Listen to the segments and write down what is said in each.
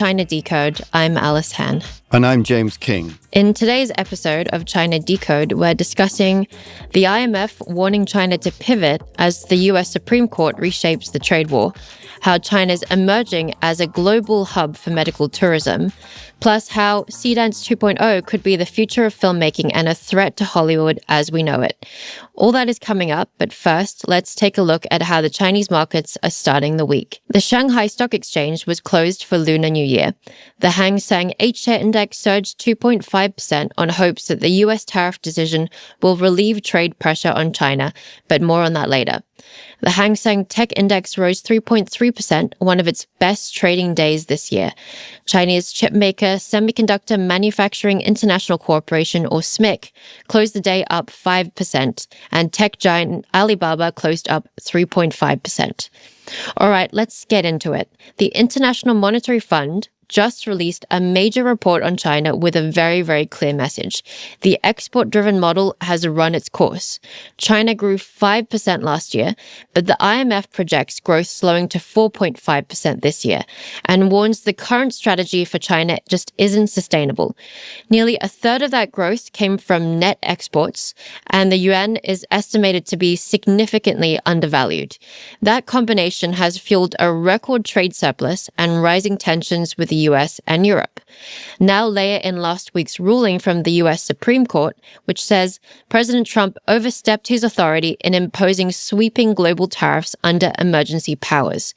China Decode. I'm Alice Han. And I'm James King. In today's episode of China Decode, we're discussing the IMF warning China to pivot as the US Supreme Court reshapes the trade war, how China's emerging as a global hub for medical tourism, plus how Seedance 2.0 could be the future of filmmaking and a threat to Hollywood as we know it. All that is coming up, but first, let's take a look at how the Chinese markets are starting the week. The Shanghai Stock Exchange was closed for Lunar New Year. The Hang Seng H-share index surged 2.5% on hopes that the US tariff decision will relieve trade pressure on China, but more on that later. The Hang Seng Tech Index rose 3.3%, one of its best trading days this year. Chinese chipmaker Semiconductor Manufacturing International Corporation, or SMIC, closed the day up 5%, and tech giant Alibaba closed up 3.5%. All right, let's get into it. The International Monetary Fund just released a major report on China with a very, very clear message. The export-driven model has run its course. China grew 5% last year, but the IMF projects growth slowing to 4.5% this year and warns the current strategy for China just isn't sustainable. Nearly a third of that growth came from net exports, and the yuan is estimated to be significantly undervalued. That combination has fueled a record trade surplus and rising tensions with the US and Europe. Now layer in last week's ruling from the US Supreme Court, which says President Trump overstepped his authority in imposing sweeping global tariffs under emergency powers.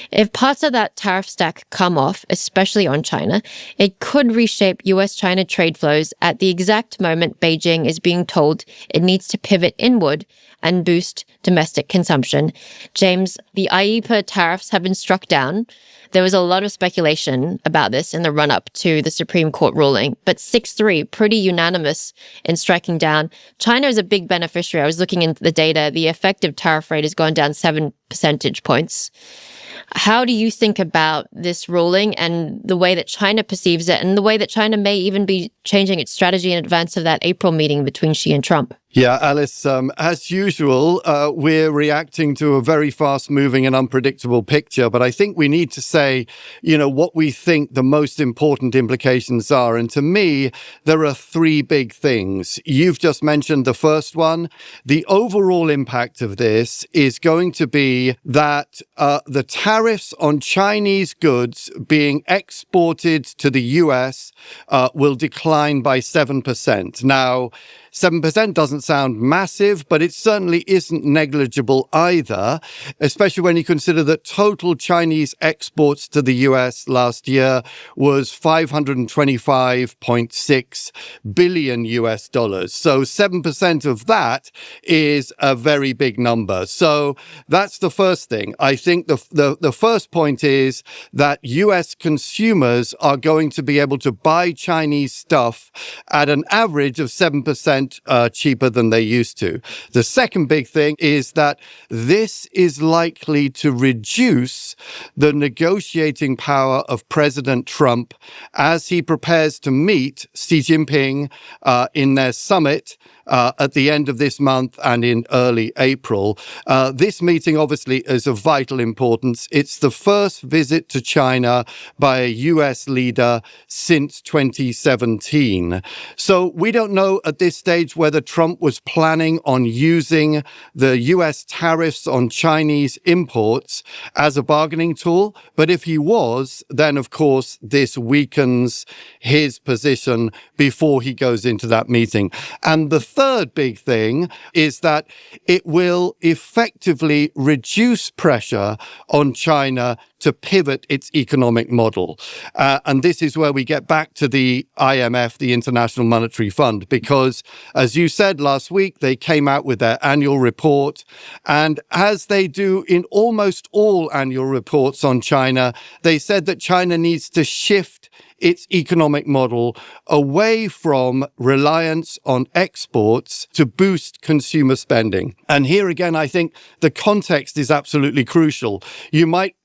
If parts of that tariff stack come off, especially on China, it could reshape US-China trade flows at the exact moment Beijing is being told it needs to pivot inward and boost domestic consumption. James, the IEEPA tariffs have been struck down. There was a lot of speculation about this in the run-up to the Supreme Court ruling, but 6-3, pretty unanimous in striking down. China is a big beneficiary. I was looking into the data. The effective tariff rate has gone down 7 percentage points. How do you think about this ruling and the way that China perceives it and the way that China may even be changing its strategy in advance of that April meeting between Xi and Trump? Yeah, Alice, as usual, we're reacting to a very fast-moving and unpredictable picture. But I think we need to say, what we think the most important implications are. And to me, there are three big things. You've just mentioned the first one. The overall impact of this is going to be that the tariffs on Chinese goods being exported to the US will decline by 7%. Now, 7% doesn't sound massive, but it certainly isn't negligible either, especially when you consider that total Chinese exports to the US last year was $525.6 billion US dollars. So 7% of that is a very big number. So that's the first thing. I think the first point is that US consumers are going to be able to buy Chinese stuff at an average of 7% cheaper than they used to. The second big thing is that this is likely to reduce the negotiating power of President Trump as he prepares to meet Xi Jinping in their summit at the end of this month and in early April. This meeting obviously is of vital importance. It's the first visit to China by a US leader since 2017. So we don't know at this stage whether Trump was planning on using the US tariffs on Chinese imports as a bargaining tool. But if he was, then of course this weakens his position before he goes into that meeting. And the third big thing is that it will effectively reduce pressure on China to pivot its economic model. And this is where we get back to the IMF, the International Monetary Fund, because as you said last week, they came out with their annual report. And as they do in almost all annual reports on China, they said that China needs to shift its economic model away from reliance on exports to boost consumer spending. And here again, I think the context is absolutely crucial. You might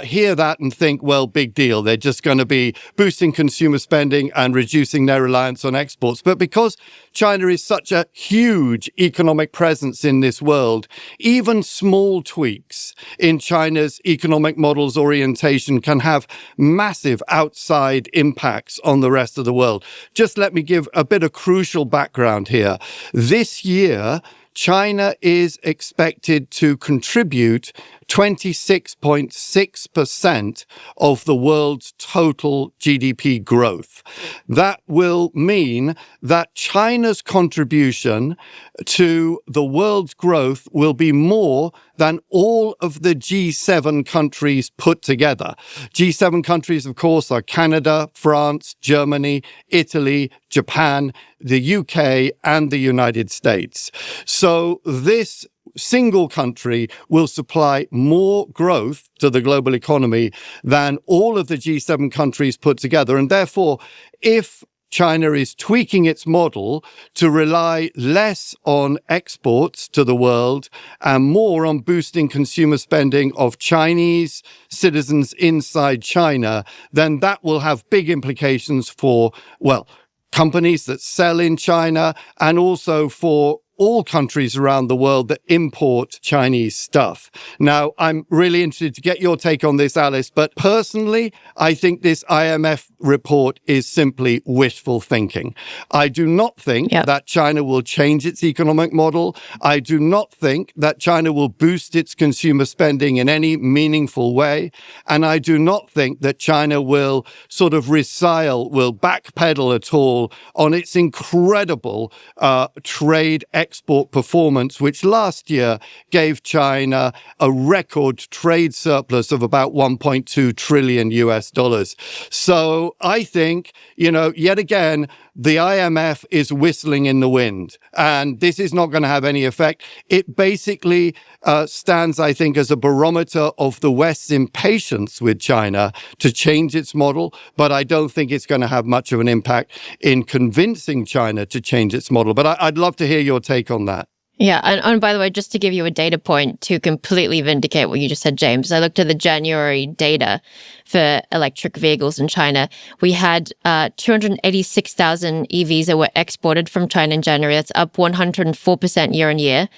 hear that and think, well, big deal. They're just going to be boosting consumer spending and reducing their reliance on exports. But because China is such a huge economic presence in this world, even small tweaks in China's economic model's orientation can have massive outside impacts on the rest of the world. Just let me give a bit of crucial background here. This year, China is expected to contribute 26.6% of the world's total GDP growth. That will mean that China's contribution to the world's growth will be more than all of the G7 countries put together. G7 countries, of course, are Canada, France, Germany, Italy, Japan, the UK, and the United States. So this single country will supply more growth to the global economy than all of the G7 countries put together. And therefore, if China is tweaking its model to rely less on exports to the world and more on boosting consumer spending of Chinese citizens inside China, then that will have big implications for, well, companies that sell in China and also for all countries around the world that import Chinese stuff. Now, I'm really interested to get your take on this, Alice, but personally, I think this IMF report is simply wishful thinking. I do not think that China will change its economic model. I do not think that China will boost its consumer spending in any meaningful way. And I do not think that China will sort of will backpedal at all on its incredible trade export performance, which last year gave China a record trade surplus of about 1.2 trillion US dollars. So I think, yet again, the IMF is whistling in the wind, and this is not going to have any effect. It basically stands, I think, as a barometer of the West's impatience with China to change its model, but I don't think it's going to have much of an impact in convincing China to change its model. But I'd love to hear your take on that. Yeah, and by the way, just to give you a data point to completely vindicate what you just said, James, I looked at the January data for electric vehicles in China. We had 286,000 EVs that were exported from China in January. That's up 104% year on year.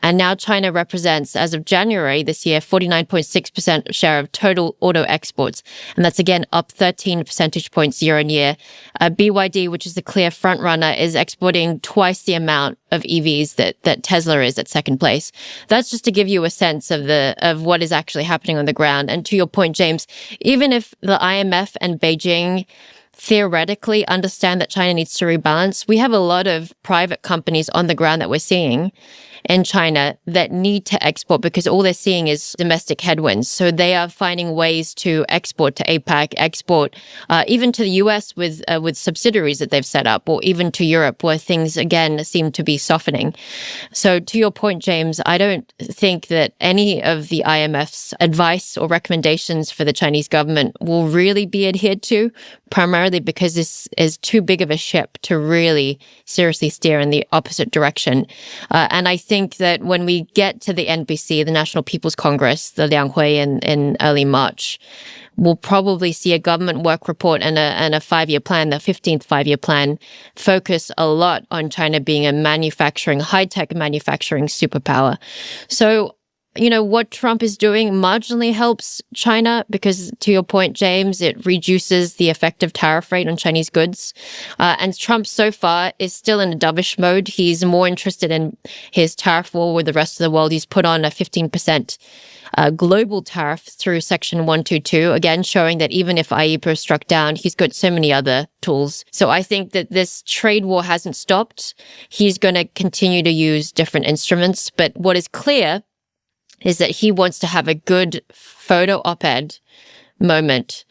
And now China represents, as of January this year, 49.6% share of total auto exports. And that's, again, up 13 percentage points year on year. BYD, which is the clear front runner, is exporting twice the amount of EVs that Tesla is at second place. That's just to give you a sense of what is actually happening on the ground. And to your point, James, even if the IMF and Beijing theoretically understand that China needs to rebalance, we have a lot of private companies on the ground that we're seeing in China that need to export because all they're seeing is domestic headwinds. So they are finding ways to export to APAC, export even to the US with subsidiaries that they've set up, or even to Europe where things, again, seem to be softening. So to your point, James, I don't think that any of the IMF's advice or recommendations for the Chinese government will really be adhered to, primarily because this is too big of a ship to really seriously steer in the opposite direction. And I think that when we get to the NPC, the National People's Congress, the Lianghui in early March, we'll probably see a government work report and a 5-year plan, the 15th 5-year plan, focus a lot on China being a high-tech manufacturing superpower. So, what Trump is doing marginally helps China because, to your point, James, it reduces the effective tariff rate on Chinese goods. And Trump so far is still in a dovish mode. He's more interested in his tariff war with the rest of the world. He's put on a 15% global tariff through Section 122, again, showing that even if IEEPA is struck down, he's got so many other tools. So I think that this trade war hasn't stopped. He's going to continue to use different instruments. But what is clear is that he wants to have a good photo op-ed moment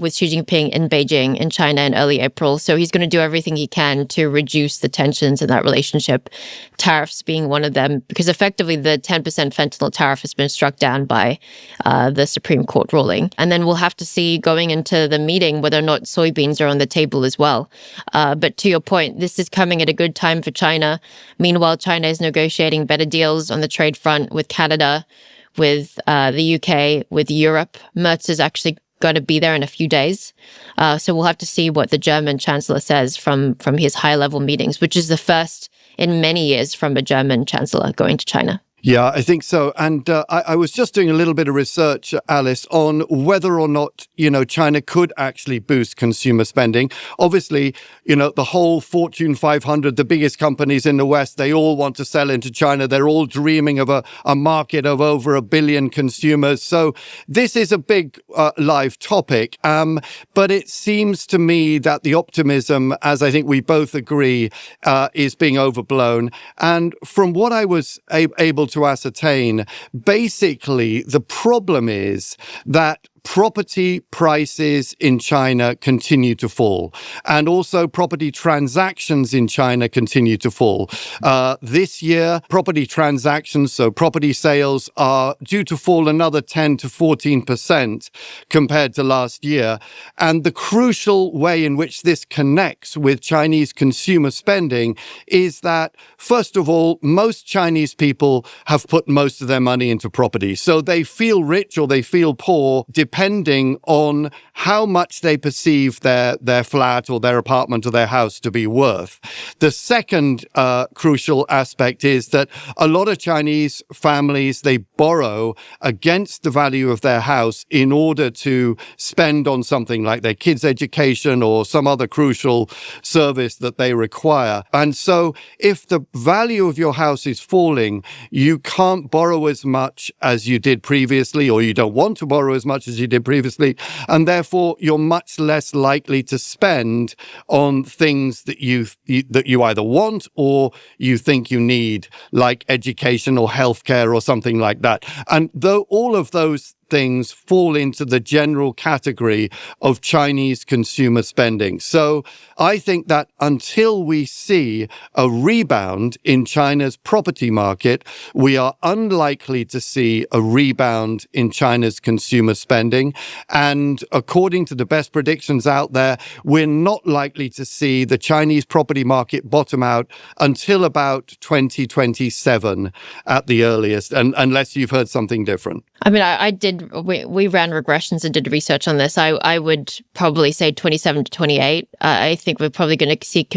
with Xi Jinping in Beijing in China in early April. So he's going to do everything he can to reduce the tensions in that relationship, tariffs being one of them, because effectively the 10% fentanyl tariff has been struck down by the Supreme Court ruling. And then we'll have to see going into the meeting whether or not soybeans are on the table as well. But to your point, this is coming at a good time for China. Meanwhile, China is negotiating better deals on the trade front with Canada, with the UK, with Europe. Merz is actually going to be there in a few days. So we'll have to see what the German chancellor says from his high-level meetings, which is the first in many years from a German chancellor going to China. Yeah, I think so. And I was just doing a little bit of research, Alice, on whether or not, China could actually boost consumer spending. Obviously, the whole Fortune 500, the biggest companies in the West, they all want to sell into China. They're all dreaming of a market of over 1 billion consumers. So this is a big live topic. But it seems to me that the optimism, as I think we both agree, is being overblown. And from what I was able to ascertain, basically the problem is that property prices in China continue to fall, and also property transactions in China continue to fall. This year, property transactions, so property sales, are due to fall another 10 to 14% compared to last year. And the crucial way in which this connects with Chinese consumer spending is that, first of all, most Chinese people have put most of their money into property. So they feel rich or they feel poor depending on how much they perceive their flat or their apartment or their house to be worth. The second crucial aspect is that a lot of Chinese families, they borrow against the value of their house in order to spend on something like their kids' education or some other crucial service that they require. And so if the value of your house is falling, you can't borrow as much as you did previously, or you don't want to borrow as much as you did previously, and therefore you're much less likely to spend on things that you either want or you think you need, like education or healthcare or something like that. And though all of those things fall into the general category of Chinese consumer spending. So I think that until we see a rebound in China's property market, we are unlikely to see a rebound in China's consumer spending. And according to the best predictions out there, we're not likely to see the Chinese property market bottom out until about 2027 at the earliest, and unless you've heard something different. I mean, we ran regressions and did research on this. I would probably say 27 to 28. I think we're probably going to see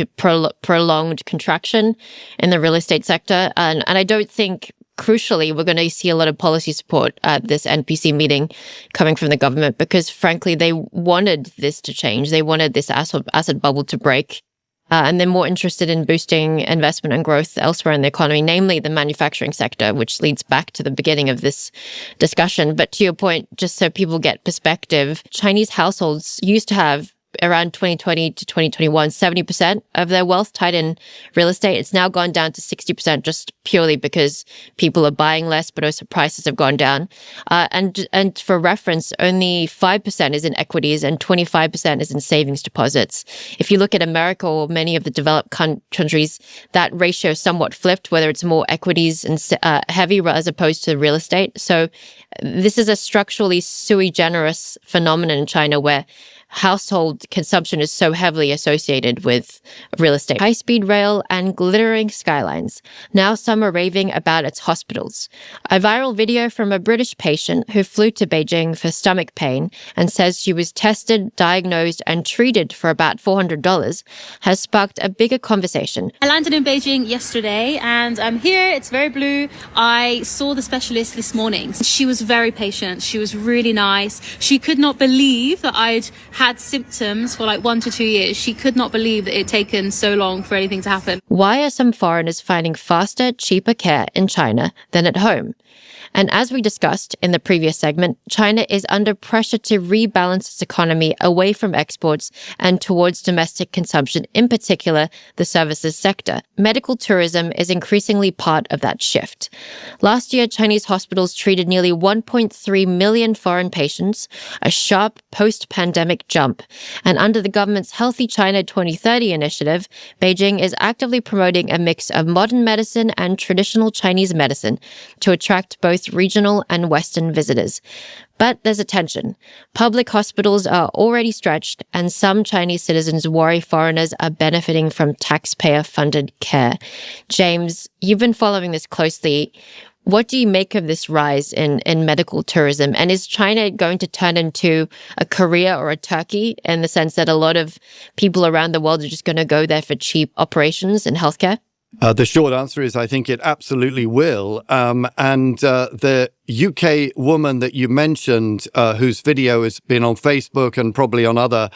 prolonged contraction in the real estate sector. And I don't think, crucially, we're going to see a lot of policy support at this NPC meeting coming from the government, because frankly, they wanted this to change. They wanted this asset bubble to break. And they're more interested in boosting investment and growth elsewhere in the economy, namely the manufacturing sector, which leads back to the beginning of this discussion. But to your point, just so people get perspective, Chinese households used to have around 2020 to 2021, 70% of their wealth tied in real estate. It's now gone down to 60% just purely because people are buying less, but also prices have gone down. And for reference, only 5% is in equities and 25% is in savings deposits. If you look at America or many of the developed countries, that ratio is somewhat flipped, whether it's more equities and heavy as opposed to real estate. So this is a structurally sui generis phenomenon in China where household consumption is so heavily associated with real estate. High-speed rail and glittering skylines. Now some are raving about its hospitals. A viral video from a British patient who flew to Beijing for stomach pain and says she was tested, diagnosed, and treated for about $400 has sparked a bigger conversation. I landed in Beijing yesterday and I'm here. It's very blue. I saw the specialist this morning. She was very patient. She was really nice. She could not believe that I'd had symptoms for like 1 to 2 years. She could not believe that it had taken so long for anything to happen. Why are some foreigners finding faster, cheaper care in China than at home? And as we discussed in the previous segment, China is under pressure to rebalance its economy away from exports and towards domestic consumption, in particular, the services sector. Medical tourism is increasingly part of that shift. Last year, Chinese hospitals treated nearly 1.3 million foreign patients, a sharp post-pandemic jump. And under the government's Healthy China 2030 initiative, Beijing is actively promoting a mix of modern medicine and traditional Chinese medicine to attract both regional and Western visitors. But there's a tension. Public hospitals are already stretched, and some Chinese citizens worry foreigners are benefiting from taxpayer-funded care. James, you've been following this closely. What do you make of this rise in medical tourism? And is China going to turn into a Korea or a Turkey in the sense that a lot of people around the world are just going to go there for cheap operations in healthcare? The short answer is I think it absolutely will. The UK woman that you mentioned, whose video has been on Facebook and probably on other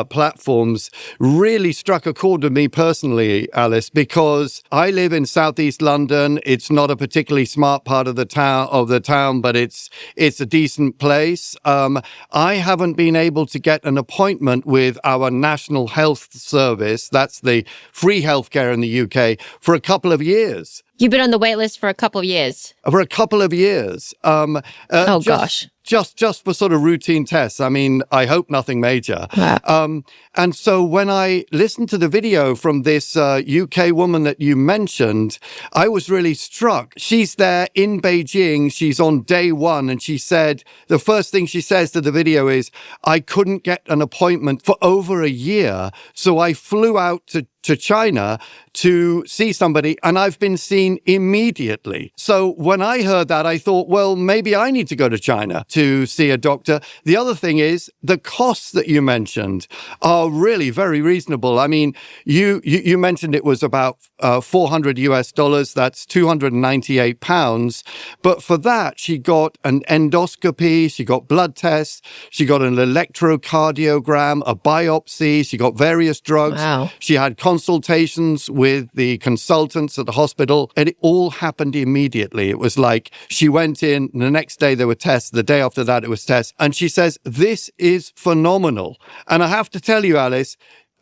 platforms, really struck a chord with me personally, Alice, because I live in Southeast London. It's not a particularly smart part of the town, but it's a decent place. I haven't been able to get an appointment with our National Health Service. That's the free healthcare in the UK for a couple of years. You've been on the wait list for a couple of years. For a couple of years. Gosh. Just for sort of routine tests. I mean, I hope nothing major. Wow. And so when I listened to the video from this UK woman that you mentioned, I was really struck. She's there in Beijing. She's on day one. And she said, the first thing she says to the video is, I couldn't get an appointment for over a year. So I flew out to China to see somebody, and I've been seen immediately. So when I heard that, I thought, well, maybe I need to go to China to see a doctor. The other thing is the costs that you mentioned are really very reasonable. I mean, you mentioned it was about $400. That's £298. But for that, she got an endoscopy, she got blood tests, she got an electrocardiogram, a biopsy, she got various drugs. Wow. She had consultations with the consultants at the hospital, and it all happened immediately. It was like she went in, the next day there were tests, the day after that it was tests, and she says, this is phenomenal. And I have to tell you, Alice,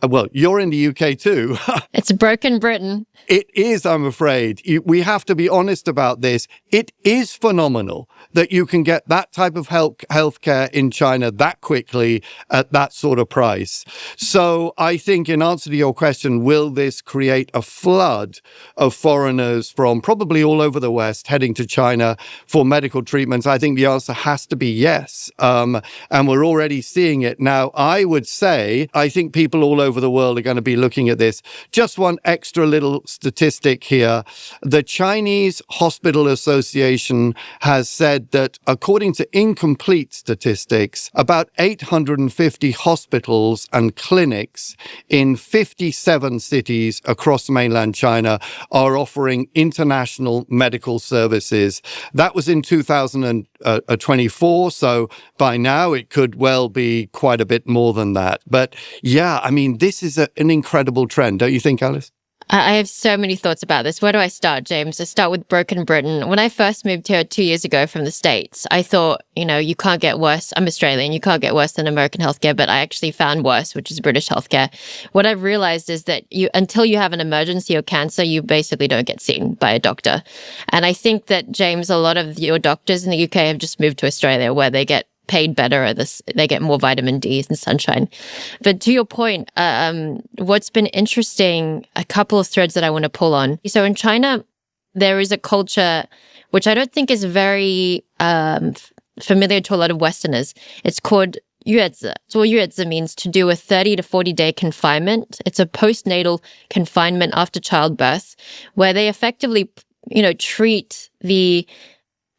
well, you're in the UK too. It's broken Britain. It is, I'm afraid. We have to be honest about this. It is phenomenal that you can get that type of healthcare in China that quickly at that sort of price. So I think in answer to your question, will this create a flood of foreigners from probably all over the West heading to China for medical treatments? I think the answer has to be yes. And we're already seeing it. Now, I would say, I think people all over the world are going to be looking at this. Just one extra little statistic here. The Chinese Hospital Association has said that according to incomplete statistics, about 850 hospitals and clinics in 57 cities across mainland China are offering international medical services. That was in 2024, so by now it could well be quite a bit more than that. But yeah, I mean, this is an incredible trend, don't you think, Alice? I have so many thoughts about this. Where do I start, James? I start with broken Britain. When I first moved here 2 years ago from the States, I thought, you can't get worse. I'm Australian. You can't get worse than American healthcare, but I actually found worse, which is British healthcare. What I've realized is that until you have an emergency or cancer, you basically don't get seen by a doctor. And I think that, James, a lot of your doctors in the UK have just moved to Australia where they get paid better they get more vitamin D and sunshine. But to your point, what's been interesting, a couple of threads that I want to pull on. So in China, there is a culture which I don't think is very familiar to a lot of Westerners. It's called 月子. So what 月子 means to do a 30 to 40 day confinement. It's a postnatal confinement after childbirth where they effectively, treat the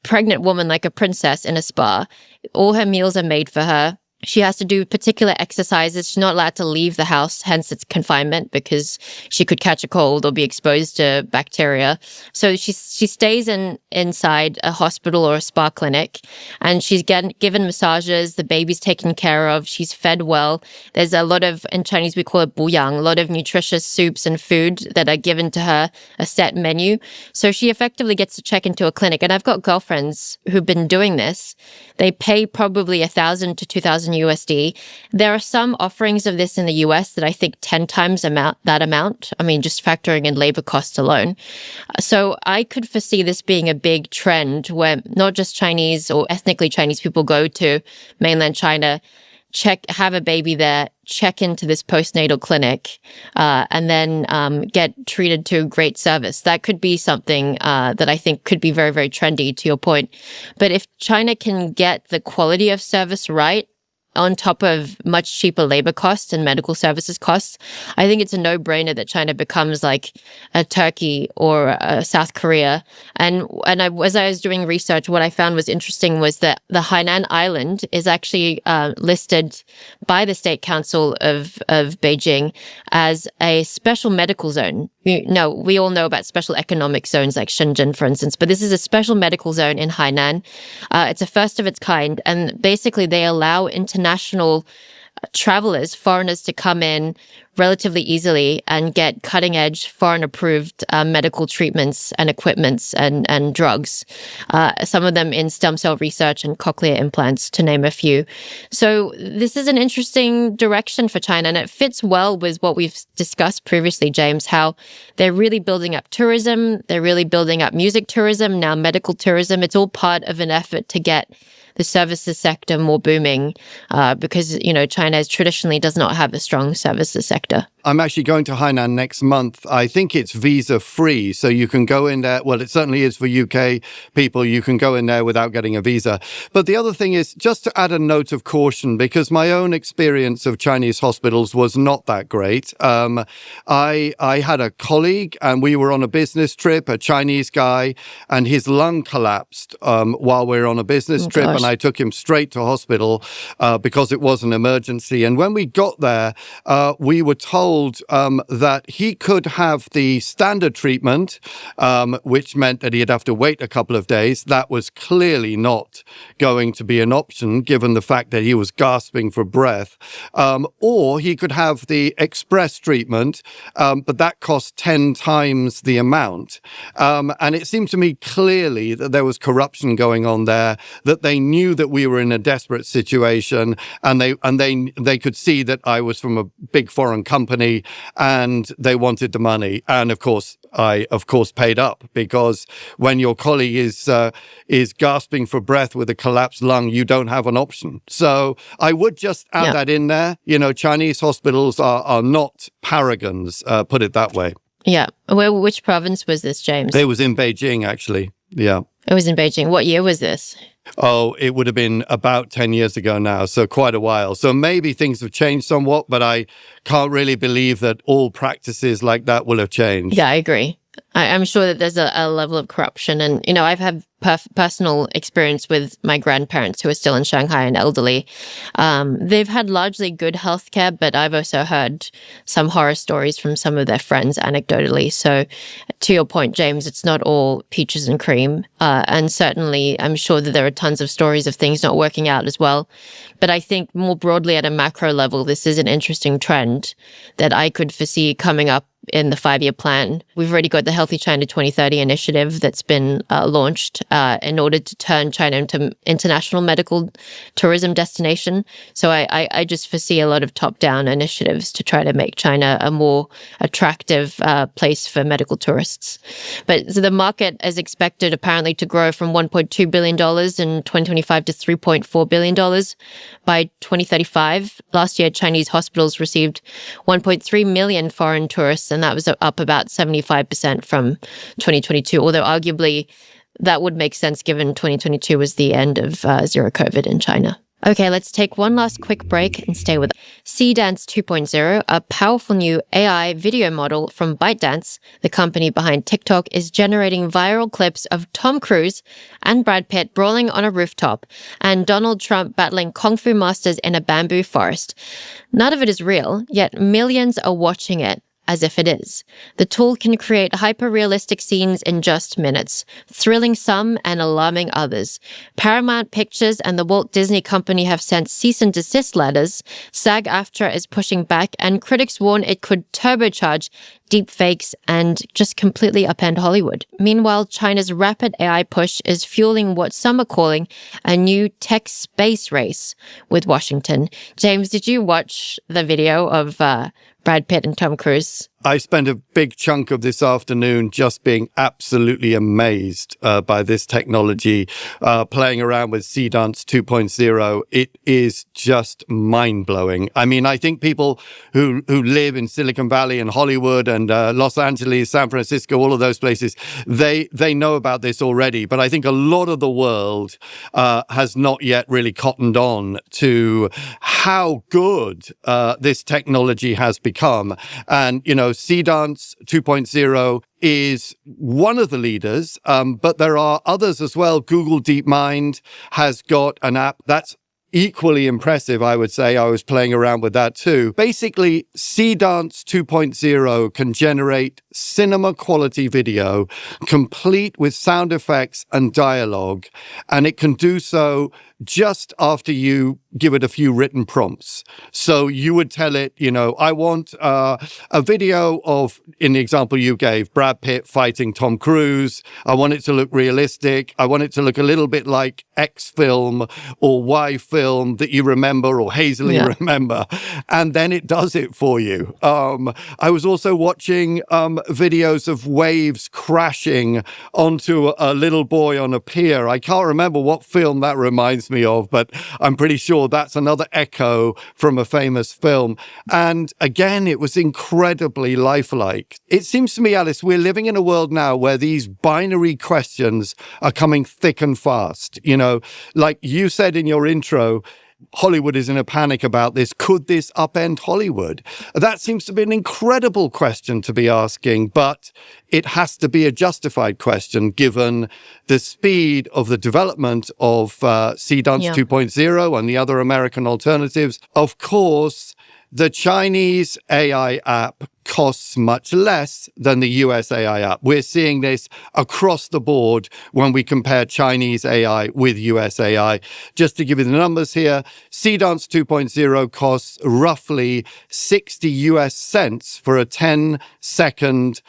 pregnant woman like a princess in a spa. All her meals are made for her. She has to do particular exercises. She's not allowed to leave the house, hence it's confinement, because she could catch a cold or be exposed to bacteria. So she stays inside a hospital or a spa clinic, and she's given massages. The baby's taken care of. She's fed well. There's a lot of, in Chinese we call it 补养, a lot of nutritious soups and food that are given to her, a set menu. So she effectively gets to check into a clinic. And I've got girlfriends who've been doing this. They pay probably $1,000 to $2,000 USD. There are some offerings of this in the US that I think 10 times that amount. I mean, just factoring in labor costs alone. So I could foresee this being a big trend where not just Chinese or ethnically Chinese people go to mainland China, have a baby there, check into this postnatal clinic, and then get treated to great service. That could be something that I think could be very, very trendy, to your point. But if China can get the quality of service right, on top of much cheaper labor costs and medical services costs, I think it's a no-brainer that China becomes like a Turkey or a South Korea. And as I was doing research, what I found was interesting was that the Hainan Island is actually listed by the State Council of Beijing as a special medical zone. We all know about special economic zones like Shenzhen, for instance, but this is a special medical zone in Hainan. It's a first of its kind, and basically they allow international travelers, foreigners, to come in relatively easily and get cutting-edge, foreign-approved medical treatments and equipments and drugs, some of them in stem cell research and cochlear implants, to name a few. So this is an interesting direction for China, and it fits well with what we've discussed previously, James, how they're really building up tourism, they're really building up music tourism, now medical tourism. It's all part of an effort to get the services sector more booming, because, China traditionally does not have a strong services sector. I'm actually going to Hainan next month. I think it's visa-free, so you can go in there. Well, it certainly is for UK people. You can go in there without getting a visa. But the other thing is, just to add a note of caution, because my own experience of Chinese hospitals was not that great. I had a colleague, and we were on a business trip, a Chinese guy, and his lung collapsed while we were on a business trip, gosh. and I took him straight to hospital because it was an emergency. And when we got there, we were told that he could have the standard treatment, which meant that he'd have to wait a couple of days. That was clearly not going to be an option, given the fact that he was gasping for breath. Or he could have the express treatment, but that cost 10 times the amount. And it seemed to me clearly that there was corruption going on there, that they knew that we were in a desperate situation, and they could see that I was from a big foreign company, and they wanted the money. And of course, I paid up, because when your colleague is gasping for breath with a collapsed lung, you don't have an option. So I would just add that in there. Chinese hospitals are not paragons, put it that way. Yeah. Which province was this, James? It was in Beijing, actually. Yeah. It was in Beijing. What year was this? Oh, it would have been about 10 years ago now, so quite a while. So maybe things have changed somewhat, but I can't really believe that all practices like that will have changed. Yeah, I agree. I'm sure that there's a level of corruption. And, I've had personal experience with my grandparents who are still in Shanghai and elderly. They've had largely good healthcare, but I've also heard some horror stories from some of their friends anecdotally. So to your point, James, it's not all peaches and cream. And certainly I'm sure that there are tons of stories of things not working out as well. But I think more broadly at a macro level, this is an interesting trend that I could foresee coming up in the 5-year plan. We've already got the Healthy China 2030 initiative that's been launched in order to turn China into international medical tourism destination. So I just foresee a lot of top-down initiatives to try to make China a more attractive place for medical tourists. But so the market is expected apparently to grow from $1.2 billion in 2025 to $3.4 billion by 2035. Last year, Chinese hospitals received 1.3 million foreign tourists, and that was up about 75% from 2022, although arguably that would make sense given 2022 was the end of zero COVID in China. Okay, let's take one last quick break and stay with Dance 2.0, a powerful new AI video model from ByteDance, the company behind TikTok, is generating viral clips of Tom Cruise and Brad Pitt brawling on a rooftop and Donald Trump battling kung fu masters in a bamboo forest. None of it is real, yet millions are watching it as if it is. The tool can create hyper-realistic scenes in just minutes, thrilling some and alarming others. Paramount Pictures and the Walt Disney Company have sent cease and desist letters. SAG-AFTRA is pushing back, and critics warn it could turbocharge deepfakes and just completely upend Hollywood. Meanwhile, China's rapid AI push is fueling what some are calling a new tech space race with Washington. James, did you watch the video of Brad Pitt and Tom Cruise? I spent a big chunk of this afternoon just being absolutely amazed by this technology, playing around with Seedance 2.0. It is just mind-blowing. I mean, I think people who live in Silicon Valley and Hollywood and Los Angeles, San Francisco, all of those places, they know about this already. But I think a lot of the world has not yet really cottoned on to how good this technology has become. And, Seedance 2.0 is one of the leaders, but there are others as well. Google DeepMind has got an app that's equally impressive, I would say. I was playing around with that too. Basically, Seedance 2.0 can generate cinema quality video, complete with sound effects and dialogue, and it can do so just after you give it a few written prompts. So you would tell it, I want a video of, in the example you gave, Brad Pitt fighting Tom Cruise. I want it to look realistic. I want it to look a little bit like X film or Y film that you remember or hazily remember. And then it does it for you. I was also watching videos of waves crashing onto a little boy on a pier. I can't remember what film that reminds me of, but I'm pretty sure that's another echo from a famous film. And again, it was incredibly lifelike. It seems to me, Alice, we're living in a world now where these binary questions are coming thick and fast. Like you said in your intro, Hollywood is in a panic about this. Could this upend Hollywood? That seems to be an incredible question to be asking, but it has to be a justified question given the speed of the development of Seedance 2.0 and the other American alternatives. Of course, the Chinese AI app costs much less than the US AI app. We're seeing this across the board when we compare Chinese AI with US AI. Just to give you the numbers here, Seedance 2.0 costs roughly 60 US cents for a 10-second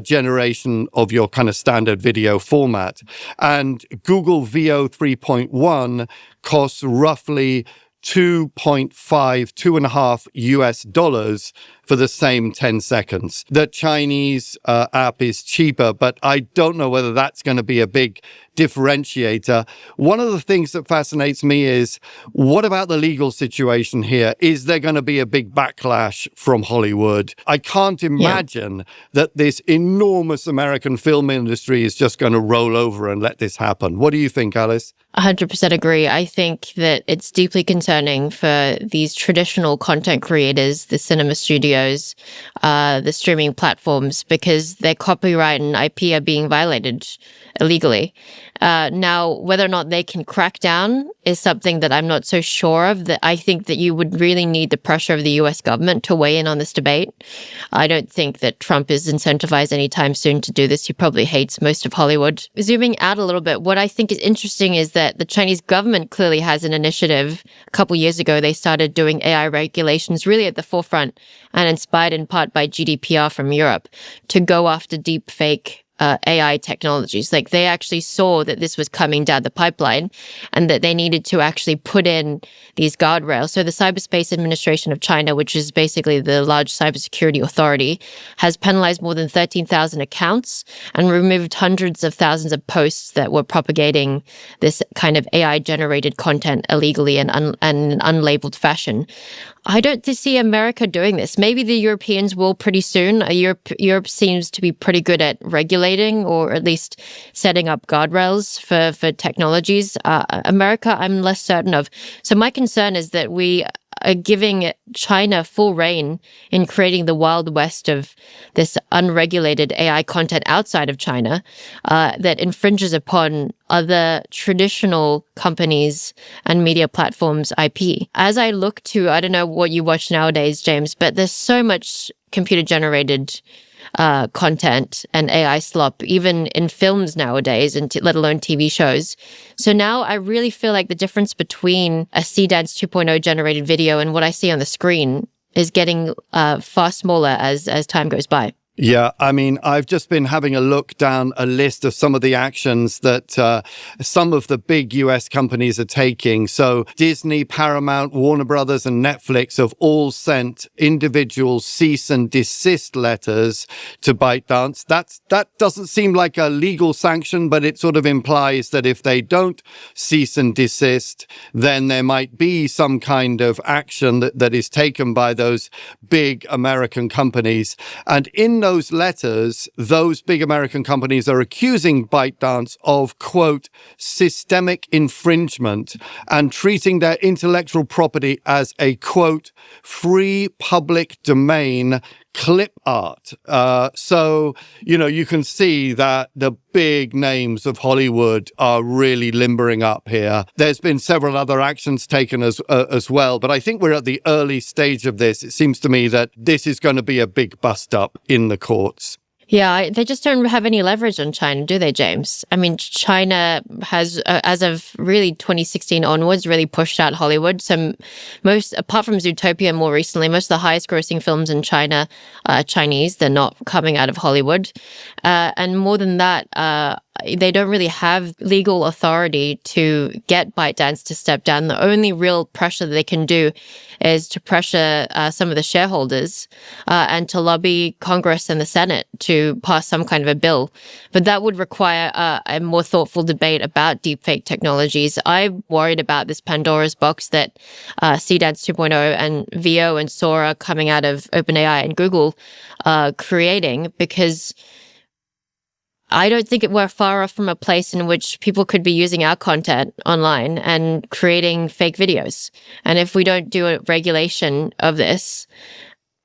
generation of your kind of standard video format. And Google VO 3.1 costs roughly $2.5 US dollars for the same 10 seconds. The Chinese app is cheaper, but I don't know whether that's going to be a big differentiator. One of the things that fascinates me is, what about the legal situation here? Is there going to be a big backlash from Hollywood? I can't imagine that this enormous American film industry is just going to roll over and let this happen. What do you think, Alice? 100% agree. I think that it's deeply concerning for these traditional content creators, the cinema studios, the streaming platforms, because their copyright and IP are being violated illegally. Now, whether or not they can crack down is something that I'm not so sure of. That I think that you would really need the pressure of the US government to weigh in on this debate. I don't think that Trump is incentivized anytime soon to do this. He probably hates most of Hollywood. Zooming out a little bit, what I think is interesting is that the Chinese government clearly has an initiative. A couple years ago, they started doing AI regulations really at the forefront and inspired in part by GDPR from Europe to go after deep fake AI technologies. Like, they actually saw that this was coming down the pipeline and that they needed to actually put in these guardrails. So the Cyberspace Administration of China, which is basically the large cybersecurity authority, has penalized more than 13,000 accounts and removed hundreds of thousands of posts that were propagating this kind of AI-generated content illegally and in unlabeled fashion. I don't see America doing this. Maybe the Europeans will pretty soon. Europe seems to be pretty good at regulating, or at least setting up guardrails for technologies. America, I'm less certain of. So my concern is that we are giving China full reign in creating the Wild West of this unregulated AI content outside of China that infringes upon other traditional companies and media platforms' IP. As I look to, I don't know what you watch nowadays, James, but there's so much computer-generated content and AI slop, even in films nowadays, and let alone TV shows. So now I really feel like the difference between a Seedance 2.0 generated video and what I see on the screen is getting far smaller as time goes by. Yeah, I mean, I've just been having a look down a list of some of the actions that some of the big US companies are taking. So Disney, Paramount, Warner Brothers, and Netflix have all sent individual cease and desist letters to ByteDance. That doesn't seem like a legal sanction, but it sort of implies that if they don't cease and desist, then there might be some kind of action that is taken by those big American companies. And in those letters, those big American companies are accusing ByteDance of, quote, systemic infringement and treating their intellectual property as a, quote, free public domain clip art. So, you can see that the big names of Hollywood are really limbering up here. There's been several other actions taken as well, but I think we're at the early stage of this. It seems to me that this is going to be a big bust up in the courts. Yeah, they just don't have any leverage on China, do they, James? I mean, China has, as of really 2016 onwards, really pushed out Hollywood. So most, apart from Zootopia more recently, most of the highest grossing films in China are Chinese. They're not coming out of Hollywood. And more than that, they don't really have legal authority to get ByteDance to step down. The only real pressure that they can do is to pressure some of the shareholders and to lobby Congress and the Senate to pass some kind of a bill. But that would require a more thoughtful debate about deepfake technologies. I'm worried about this Pandora's box that Seedance 2.0 and VO and Sora coming out of OpenAI and Google creating, because I don't think we're far off from a place in which people could be using our content online and creating fake videos. And if we don't do a regulation of this,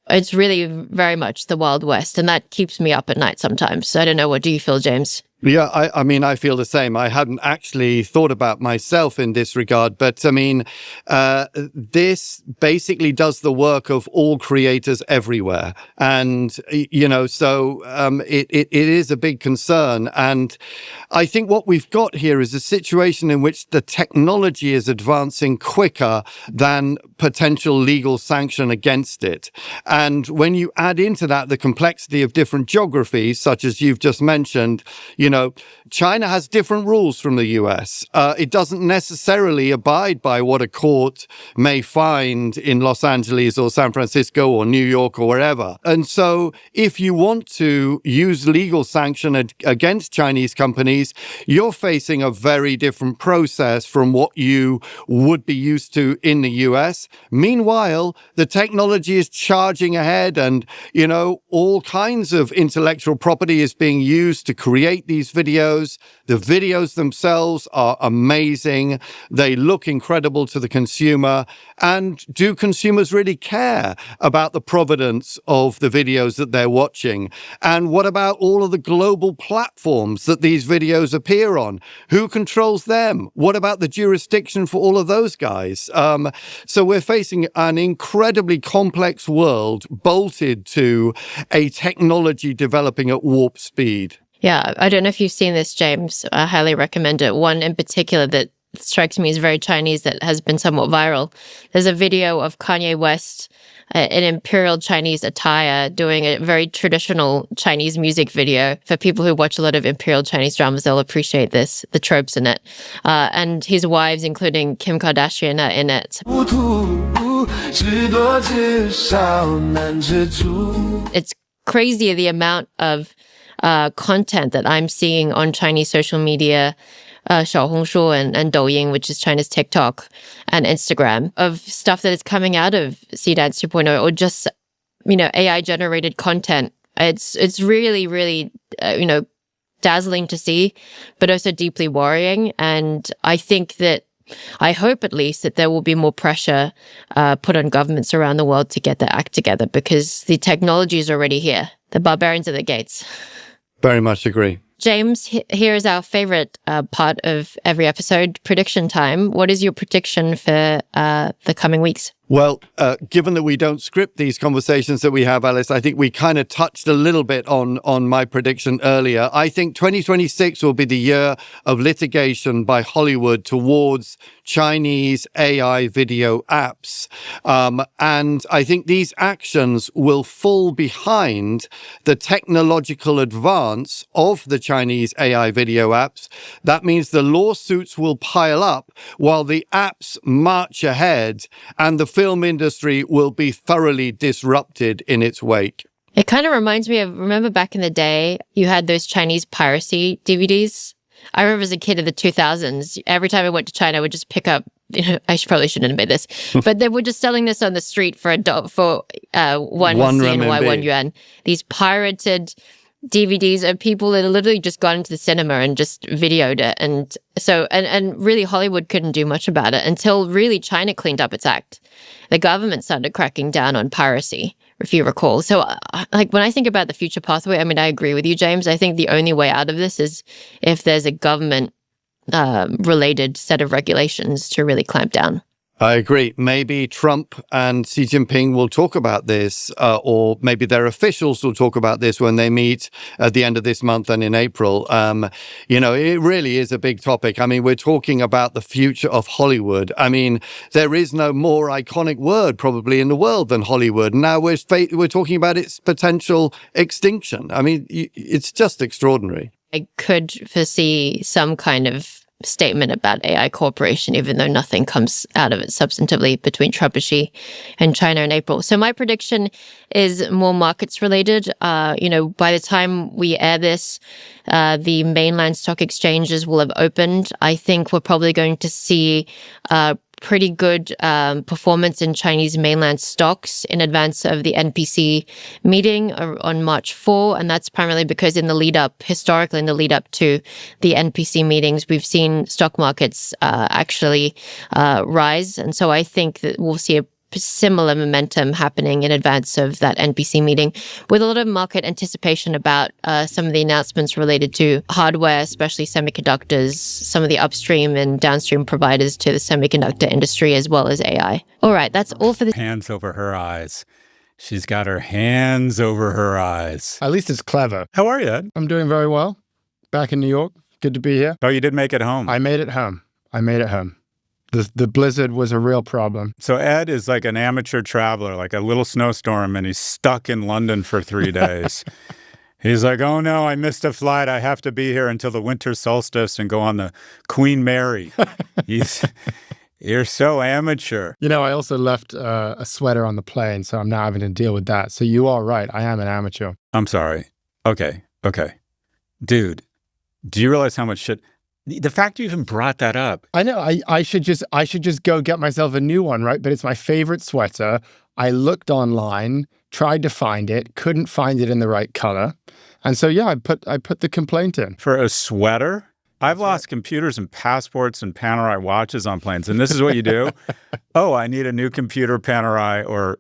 it's really very much the Wild West. And that keeps me up at night sometimes. I don't know. What do you feel, James? Yeah, I mean, I feel the same. I hadn't actually thought about myself in this regard, but I mean, this basically does the work of all creators everywhere. And, so it is a big concern. And I think what we've got here is a situation in which the technology is advancing quicker than potential legal sanction against it. And when you add into that the complexity of different geographies, such as you've just mentioned, China has different rules from the US. It doesn't necessarily abide by what a court may find in Los Angeles or San Francisco or New York or wherever. And so if you want to use legal sanction against Chinese companies, you're facing a very different process from what you would be used to in the US. Meanwhile, the technology is charging ahead and, all kinds of intellectual property is being used to create these videos. The videos themselves are amazing. They look incredible to the consumer. And do consumers really care about the provenance of the videos that they're watching? And what about all of the global platforms that these videos appear on? Who controls them? What about the jurisdiction for all of those guys? So we're facing an incredibly complex world bolted to a technology developing at warp speed. Yeah, I don't know if you've seen this, James. I highly recommend it. One in particular that strikes me as very Chinese that has been somewhat viral. There's a video of Kanye West in imperial Chinese attire doing a very traditional Chinese music video. For people who watch a lot of imperial Chinese dramas, they'll appreciate this, the tropes in it. And his wives, including Kim Kardashian, are in it. It's crazy the amount of content that I'm seeing on Chinese social media, Xiaohongshu and Douyin, which is China's TikTok, and Instagram, of stuff that is coming out of Seedance 2.0 or just, AI generated content. It's really, really, dazzling to see, but also deeply worrying. And I hope at least that there will be more pressure put on governments around the world to get their act together, because the technology is already here. The barbarians at the gates. Very much agree. James, here is our favorite part of every episode, prediction time. What is your prediction for the coming weeks? Well, given that we don't script these conversations that we have, Alice, I think we kind of touched a little bit on my prediction earlier. I think 2026 will be the year of litigation by Hollywood towards Chinese AI video apps. And I think these actions will fall behind the technological advance of the Chinese AI video apps. That means the lawsuits will pile up while the apps march ahead, and the film industry will be thoroughly disrupted in its wake. It kind of reminds me of, remember back in the day, you had those Chinese piracy DVDs? I remember as a kid in the 2000s, every time I went to China, I would just pick up, probably shouldn't admit this, but they were just selling this on the street for one CNY, 1 yuan. These pirated DVDs of people that had literally just gone into the cinema and just videoed it. And so, and really Hollywood couldn't do much about it until really China cleaned up its act. The government started cracking down on piracy, if you recall. So like when I think about the future pathway, I mean, I agree with you, James. I think the only way out of this is if there's a government related set of regulations to really clamp down. I agree. Maybe Trump and Xi Jinping will talk about this, or maybe their officials will talk about this when they meet at the end of this month and in April. It really is a big topic. I mean, we're talking about the future of Hollywood. I mean, there is no more iconic word probably in the world than Hollywood. Now we're talking about its potential extinction. I mean, it's just extraordinary. I could foresee some kind of statement about AI cooperation, even though nothing comes out of it substantively between Trump and Xi and China in April. So my prediction is more markets related. By the time we air this, the mainland stock exchanges will have opened. I think we're probably going to see pretty good performance in Chinese mainland stocks in advance of the NPC meeting on March 4. And that's primarily because historically in the lead up to the NPC meetings, we've seen stock markets actually rise. And so I think that we'll see a similar momentum happening in advance of that NPC meeting, with a lot of market anticipation about some of the announcements related to hardware, especially semiconductors, some of the upstream and downstream providers to the semiconductor industry, as well as AI. All right, that's all for this. Hands over her eyes. She's got her hands over her eyes. At least it's clever. How are you, Ed? I'm doing very well. Back in New York. Good to be here. Oh, you did make it home. I made it home. The blizzard was a real problem. So Ed is like an amateur traveler, like a little snowstorm, and he's stuck in London for 3 days. He's like, oh no, I missed a flight. I have to be here until the winter solstice and go on the Queen Mary. You're so amateur. I also left a sweater on the plane, so I'm now having to deal with that. So you are right. I am an amateur. I'm sorry. Okay. Dude, do you realize how much shit... The fact you even brought that up. I know. I should just go get myself a new one, right? But it's my favorite sweater. I looked online, tried to find it, couldn't find it in the right color. And so, yeah, I put the complaint in. For a sweater? I've lost computers and passports and Panerai watches on planes. And this is what you do? Oh, I need a new computer, Panerai,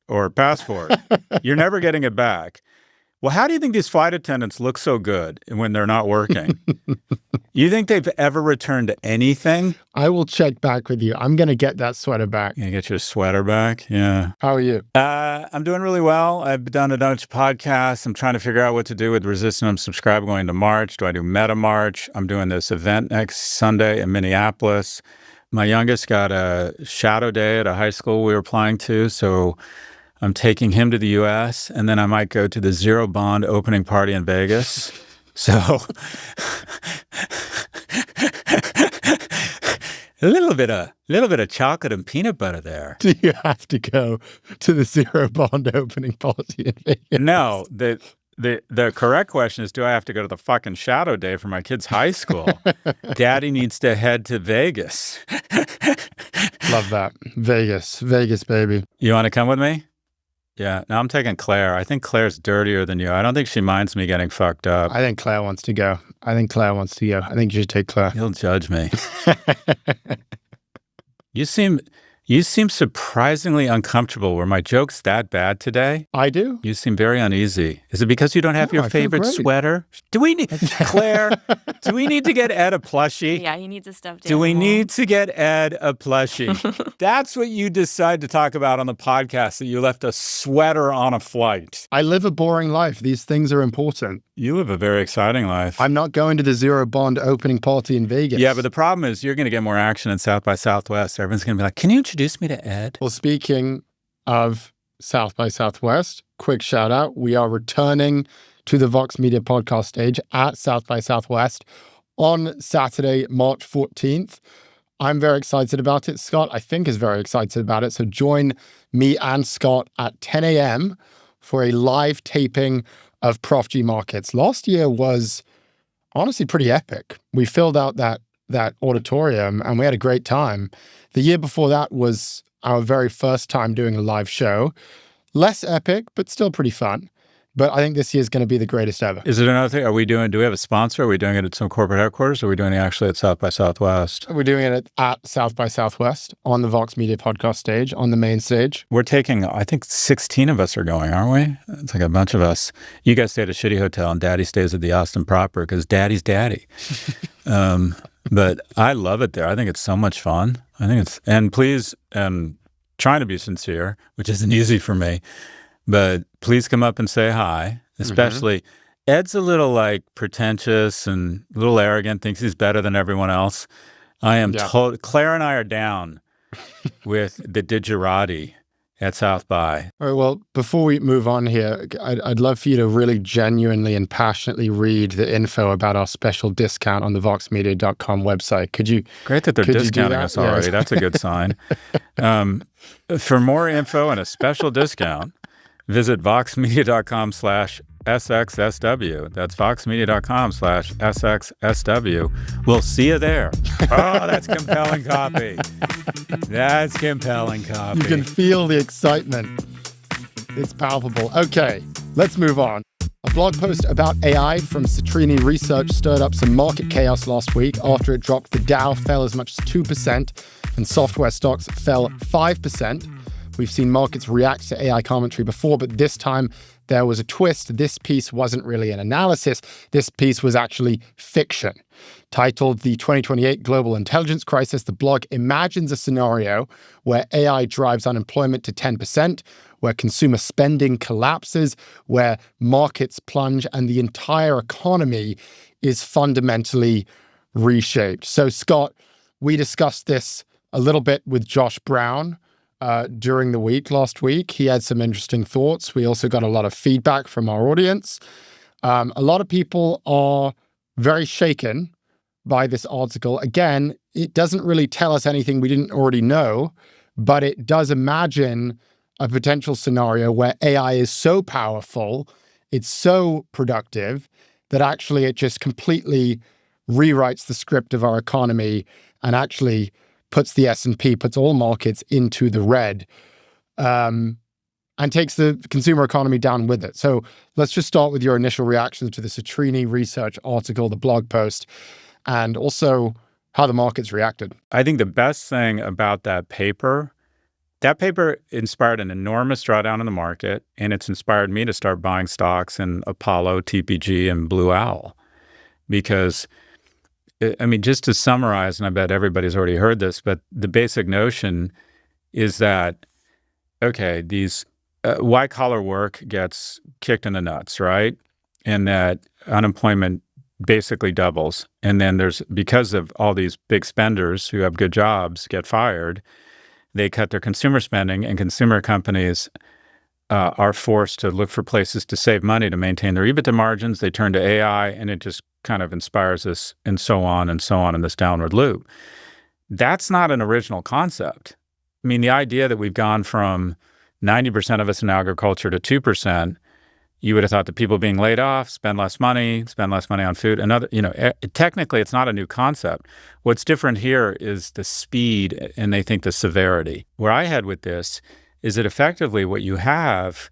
or passport. You're never getting it back. Well, how do you think these flight attendants look so good when they're not working? You think they've ever returned anything? I will check back with you. I'm going to get that sweater back. You get your sweater back? Yeah. How are you? I'm doing really well. I've done a bunch of podcasts. I'm trying to figure out what to do with Resist and Unsubscribe going into March. Do I do Meta March? I'm doing this event next Sunday in Minneapolis. My youngest got a shadow day at a high school we were applying to, so I'm taking him to the U.S., and then I might go to the Zero Bond opening party in Vegas. So a little bit of chocolate and peanut butter there. Do you have to go to the Zero Bond opening party in Vegas? No, the correct question is, do I have to go to the fucking shadow day for my kid's high school? Daddy needs to head to Vegas. Love that. Vegas, baby. You want to come with me? Yeah, no, I'm taking Claire. I think Claire's dirtier than you. I don't think she minds me getting fucked up. I think Claire wants to go. I think you should take Claire. You'll judge me. You You seem surprisingly uncomfortable. Were my jokes that bad today? I do. You seem very uneasy. Is it because you don't have your favorite sweater? Do we need, Claire, do we need to get Ed a plushie? Yeah, he needs a stuffed Do we animal. need to get Ed a plushie? That's what you decide to talk about on the podcast, that you left a sweater on a flight. I live a boring life. These things are important. You live a very exciting life. I'm not going to the Zero Bond opening party in Vegas. Yeah, but the problem is you're going to get more action in South by Southwest. Everyone's going to be like, can you introduce me to Ed? Well, speaking of South by Southwest, quick shout out. We are returning to the Vox Media podcast stage at South by Southwest on Saturday, March 14th. I'm very excited about it. Scott, I think, is very excited about it. So join me and Scott at 10 a.m. for a live taping of Prof G Markets. Last year was honestly pretty epic. We filled out that auditorium and we had a great time. The year before that was our very first time doing a live show. Less epic, but still pretty fun. But I think this year is going to be the greatest ever. Is it another thing? Do we have a sponsor? Are we doing it at some corporate headquarters? Or are we doing it actually at South by Southwest? We're doing it at South by Southwest on the Vox Media podcast stage, on the main stage. We're taking, I think 16 of us are going, aren't we? It's like a bunch of us. You guys stay at a shitty hotel and Daddy stays at the Austin proper because Daddy's Daddy. But I love it there. I think it's so much fun. And please, trying to be sincere, which isn't easy for me, but please come up and say hi, especially Ed's a little like pretentious and a little arrogant, thinks he's better than everyone else. I am Claire and I are down with the digerati at South by. All right, well, before we move on here, I'd love for you to really genuinely and passionately read the info about our special discount on the voxmedia.com website. Could you? Great that they're discounting us already. Yes. That's a good sign. For more info and a special discount, visit voxmedia.com/SXSW. That's voxmedia.com/SXSW. We'll see you there. Oh, that's compelling copy. That's compelling copy. You can feel the excitement. It's palpable. Okay, let's move on. A blog post about AI from Citrini Research stirred up some market chaos last week after it dropped. The Dow fell as much as 2% and software stocks fell 5%. We've seen markets react to AI commentary before, but this time there was a twist. This piece wasn't really an analysis. This piece was actually fiction. Titled The 2028 Global Intelligence Crisis, the blog imagines a scenario where AI drives unemployment to 10%, where consumer spending collapses, where markets plunge, and the entire economy is fundamentally reshaped. So, Scott, we discussed this a little bit with Josh Brown during the week last week. He had some interesting thoughts. We also got a lot of feedback from our audience. A lot of people are very shaken by this article. Again, it doesn't really tell us anything we didn't already know, but it does imagine a potential scenario where AI is so powerful, it's so productive, that actually it just completely rewrites the script of our economy and actually puts the S&P, puts all markets into the red, and takes the consumer economy down with it. So let's just start with your initial reactions to the Citrini Research article, the blog post, and also how the markets reacted. I think the best thing about that paper inspired an enormous drawdown in the market, and it's inspired me to start buying stocks in Apollo, TPG, and Blue Owl. Because, I mean, just to summarize, and I bet everybody's already heard this, but the basic notion is that, okay, these white-collar work gets kicked in the nuts, right? And that unemployment basically doubles. And then because of all these big spenders who have good jobs get fired, they cut their consumer spending, and consumer companies are forced to look for places to save money to maintain their EBITDA margins. They turn to AI, and it just kind of inspires this and so on in this downward loop. That's not an original concept. I mean, the idea that we've gone from 90% of us in agriculture to 2%, you would have thought that people being laid off spend less money on food. Technically, it's not a new concept. What's different here is the speed, and they think the severity. Where I head with this is that effectively what you have,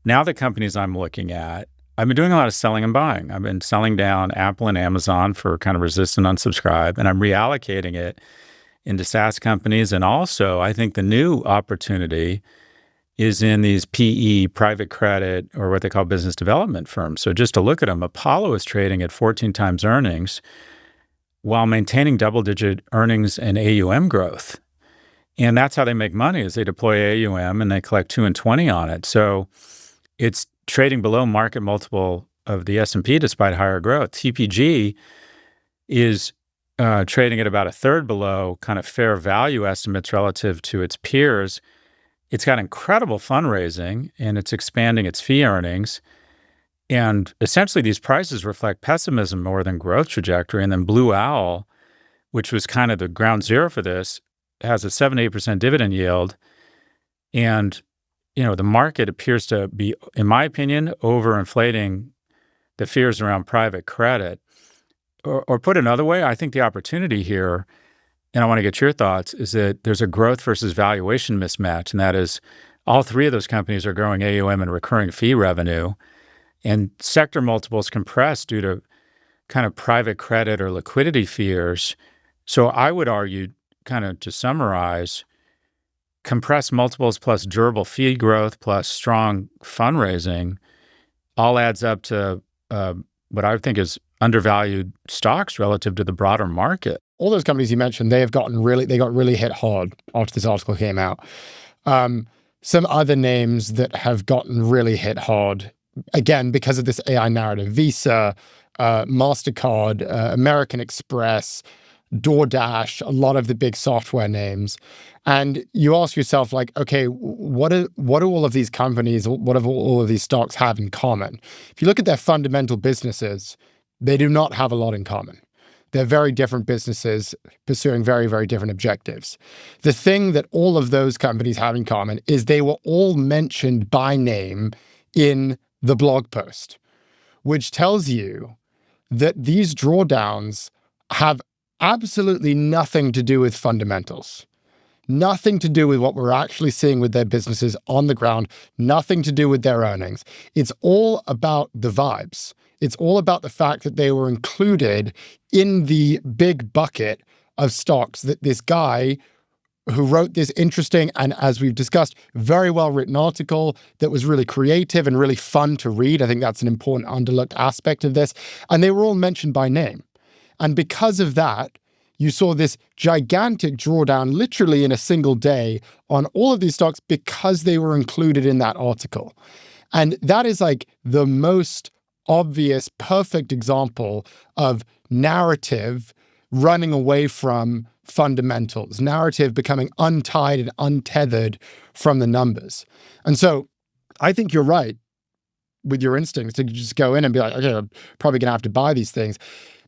now the companies I'm looking at, I've been doing a lot of selling and buying. I've been selling down Apple and Amazon for kind of resist and unsubscribe, and I'm reallocating it into SaaS companies. And also, I think the new opportunity is in these PE, private credit, or what they call business development firms. So just to look at them, Apollo is trading at 14 times earnings while maintaining double-digit earnings and AUM growth. And that's how they make money, is they deploy AUM and they collect 2 and 20 on it. So it's trading below market multiple of the S&P despite higher growth. TPG is trading at about a third below kind of fair value estimates relative to its peers. It's got incredible fundraising and it's expanding its fee earnings. And essentially these prices reflect pessimism more than growth trajectory. And then Blue Owl, which was kind of the ground zero for this, has a 7-8% dividend yield. And, the market appears to be, in my opinion, overinflating the fears around private credit. Or put another way, I think the opportunity here, and I want to get your thoughts, is that there's a growth versus valuation mismatch. And that is all three of those companies are growing AUM and recurring fee revenue. And sector multiples compress due to kind of private credit or liquidity fears. So I would argue, kind of to summarize, compressed multiples plus durable fee growth plus strong fundraising all adds up to what I think is undervalued stocks relative to the broader market. All those companies you mentioned, they got really hit hard after this article came out. Some other names that have gotten really hit hard, again, because of this AI narrative: Visa, MasterCard, American Express, DoorDash, a lot of the big software names. And you ask yourself, like, okay, what do all of these companies, what do all of these stocks have in common? If you look at their fundamental businesses, they do not have a lot in common. They're very different businesses pursuing very, very different objectives. The thing that all of those companies have in common is they were all mentioned by name in the blog post, which tells you that these drawdowns have absolutely nothing to do with fundamentals, nothing to do with what we're actually seeing with their businesses on the ground, nothing to do with their earnings. It's all about the vibes. It's all about the fact that they were included in the big bucket of stocks that this guy who wrote this interesting and, as we've discussed, very well-written article that was really creative and really fun to read. I think that's an important underlooked aspect of this. And they were all mentioned by name. And because of that, you saw this gigantic drawdown literally in a single day on all of these stocks because they were included in that article. And that is like the most obvious, perfect example of narrative running away from fundamentals, narrative becoming untied and untethered from the numbers. And so I think you're right with your instincts to just go in and be like, okay, I'm probably going to have to buy these things.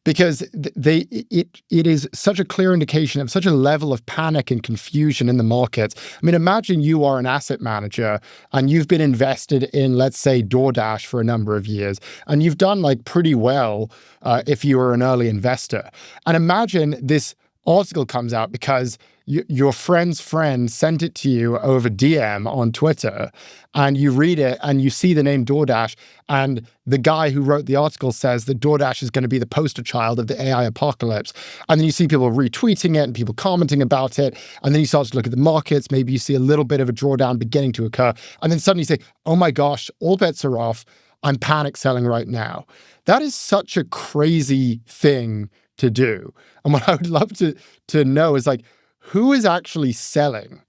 Because it is such a clear indication of such a level of panic and confusion in the markets. I mean, imagine you are an asset manager and you've been invested in, let's say, DoorDash for a number of years, and you've done like pretty well if you were an early investor. And imagine this article comes out because your friend's friend sent it to you over DM on Twitter, and you read it and you see the name DoorDash, and the guy who wrote the article says that DoorDash is going to be the poster child of the AI apocalypse. And then you see people retweeting it and people commenting about it. And then you start to look at the markets. Maybe you see a little bit of a drawdown beginning to occur. And then suddenly you say, oh my gosh, all bets are off. I'm panic selling right now. That is such a crazy thing to do. And what I would love to know is, like, who is actually selling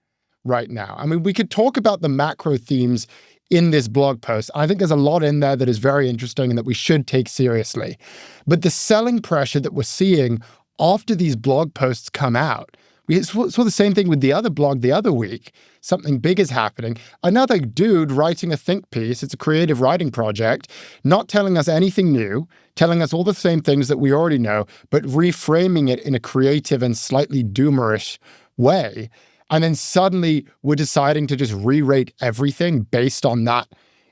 right now? I mean, we could talk about the macro themes in this blog post. I think there's a lot in there that is very interesting and that we should take seriously. But the selling pressure that we're seeing after these blog posts come out, we saw the same thing with the other blog the other week. Something big is happening. Another dude writing a think piece. It's a creative writing project, not telling us anything new, telling us all the same things that we already know, but reframing it in a creative and slightly doomerish way. And then suddenly we're deciding to just re-rate everything based on that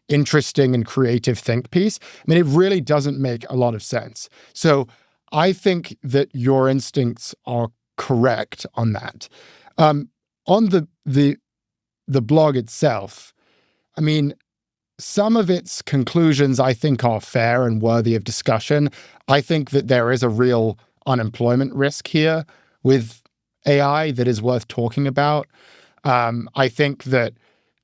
interesting and creative think piece. I mean, it really doesn't make a lot of sense. So I think that your instincts are correct on that. On the blog itself, I mean, some of its conclusions I think are fair and worthy of discussion. I think that there is a real unemployment risk here with AI that is worth talking about. I think that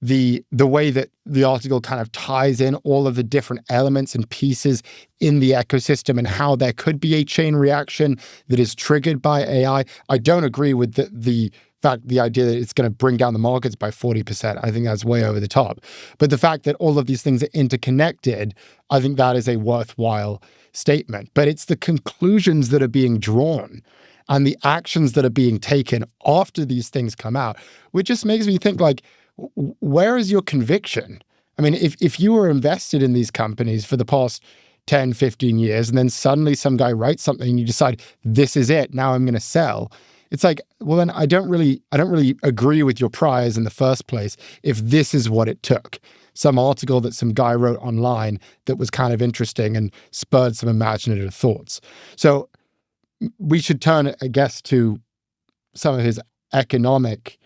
the way that the article kind of ties in all of the different elements and pieces in the ecosystem and how there could be a chain reaction that is triggered by AI. I don't agree with the idea that it's going to bring down the markets by 40%. I think that's way over the top. But the fact that all of these things are interconnected, I think that is a worthwhile statement. But it's the conclusions that are being drawn and the actions that are being taken after these things come out, which just makes me think, like, where is your conviction? I mean, if you were invested in these companies for the past 10, 15 years, and then suddenly some guy writes something and you decide, this is it, now I'm going to sell. It's like, well, then I don't really agree with your priors in the first place if this is what it took. Some article that some guy wrote online that was kind of interesting and spurred some imaginative thoughts. So we should turn, I guess, to some of his economic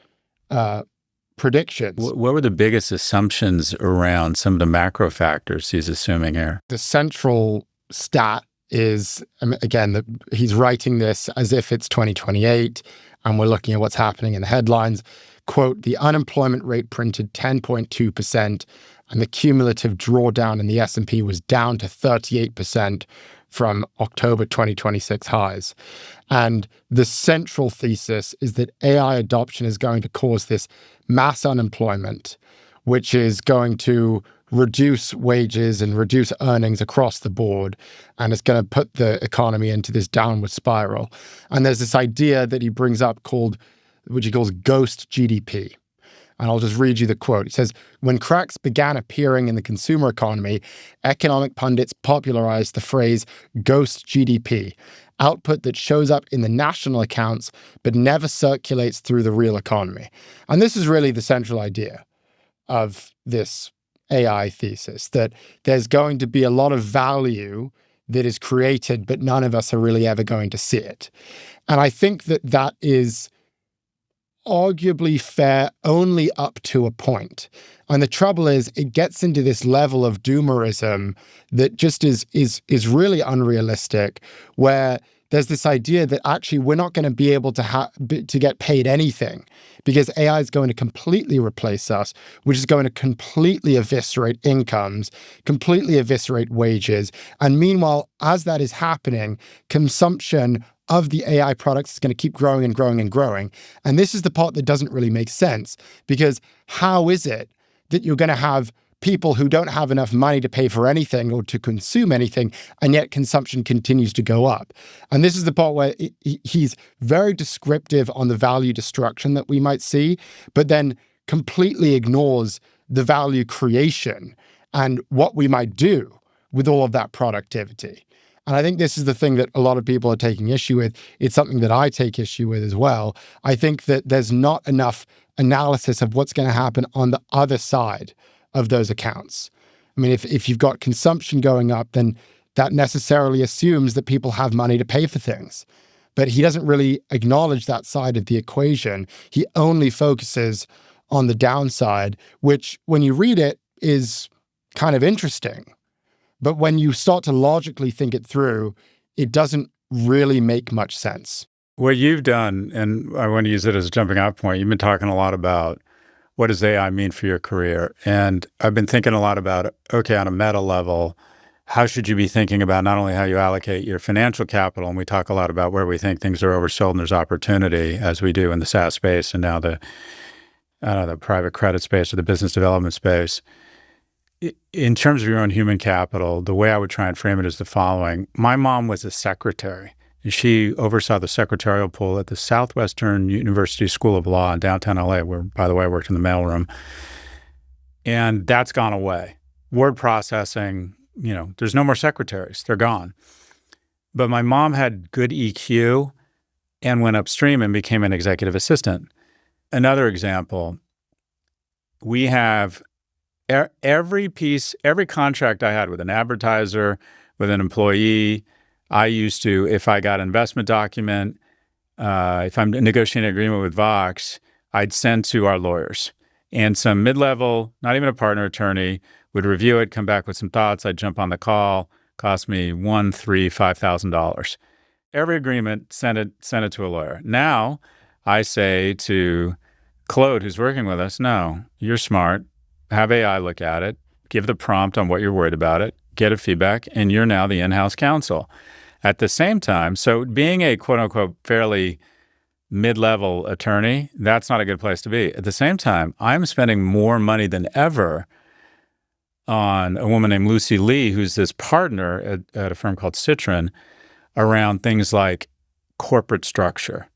predictions. What were the biggest assumptions around some of the macro factors he's assuming here? The central stat is, again, that he's writing this as if it's 2028, and we're looking at what's happening in the headlines. Quote, the unemployment rate printed 10.2%, and the cumulative drawdown in the S&P was down to 38% from October 2026 highs. And the central thesis is that AI adoption is going to cause this mass unemployment, which is going to reduce wages and reduce earnings across the board, and it's going to put the economy into this downward spiral. And there's this idea that he brings up which he calls ghost GDP. And I'll just read you the quote. It says, when cracks began appearing in the consumer economy, economic pundits popularized the phrase ghost GDP, output that shows up in the national accounts but never circulates through the real economy. And this is really the central idea of this AI thesis, that there's going to be a lot of value that is created, but none of us are really ever going to see it. And I think that that is arguably fair only up to a point. And the trouble is, it gets into this level of doomerism that just is really unrealistic, where there's this idea that actually we're not going to be able to get paid anything because AI is going to completely replace us, which is going to completely eviscerate incomes, completely eviscerate wages. And meanwhile, as that is happening, consumption of the AI products is going to keep growing and growing and growing. And this is the part that doesn't really make sense, because how is it that you're going to have people who don't have enough money to pay for anything or to consume anything, and yet consumption continues to go up? And this is the part where he's very descriptive on the value destruction that we might see, but then completely ignores the value creation and what we might do with all of that productivity. And I think this is the thing that a lot of people are taking issue with. It's something that I take issue with as well. I think that there's not enough analysis of what's going to happen on the other side of those accounts. I mean, if you've got consumption going up, then that necessarily assumes that people have money to pay for things. But he doesn't really acknowledge that side of the equation. He only focuses on the downside, which when you read it is kind of interesting. But when you start to logically think it through, it doesn't really make much sense. What you've done, and I want to use it as a jumping off point, you've been talking a lot about what does AI mean for your career? And I've been thinking a lot about, okay, on a meta level, how should you be thinking about not only how you allocate your financial capital, and we talk a lot about where we think things are oversold and there's opportunity, as we do in the SaaS space and now the private credit space or the business development space. In terms of your own human capital, the way I would try and frame it is the following. My mom was a secretary, and she oversaw the secretarial pool at the Southwestern University School of Law in downtown LA, where, by the way, I worked in the mailroom. And that's gone away. Word processing, there's no more secretaries. They're gone. But my mom had good EQ and went upstream and became an executive assistant. Another example, we have every contract I had with an advertiser, with an employee, I used to, if I got an investment document, if I'm negotiating an agreement with Vox, I'd send to our lawyers. And some mid-level, not even a partner attorney, would review it, come back with some thoughts. I'd jump on the call, cost me $1,000, $3,000, $5,000. Every agreement, send it to a lawyer. Now, I say to Claude, who's working with us, no, you're smart. Have AI look at it, give the prompt on what you're worried about it, get a feedback, and you're now the in-house counsel. At the same time, so being a quote unquote fairly mid-level attorney, that's not a good place to be. At the same time, I'm spending more money than ever on a woman named Lucy Lee, who's this partner at a firm called Citron, around things like corporate structure,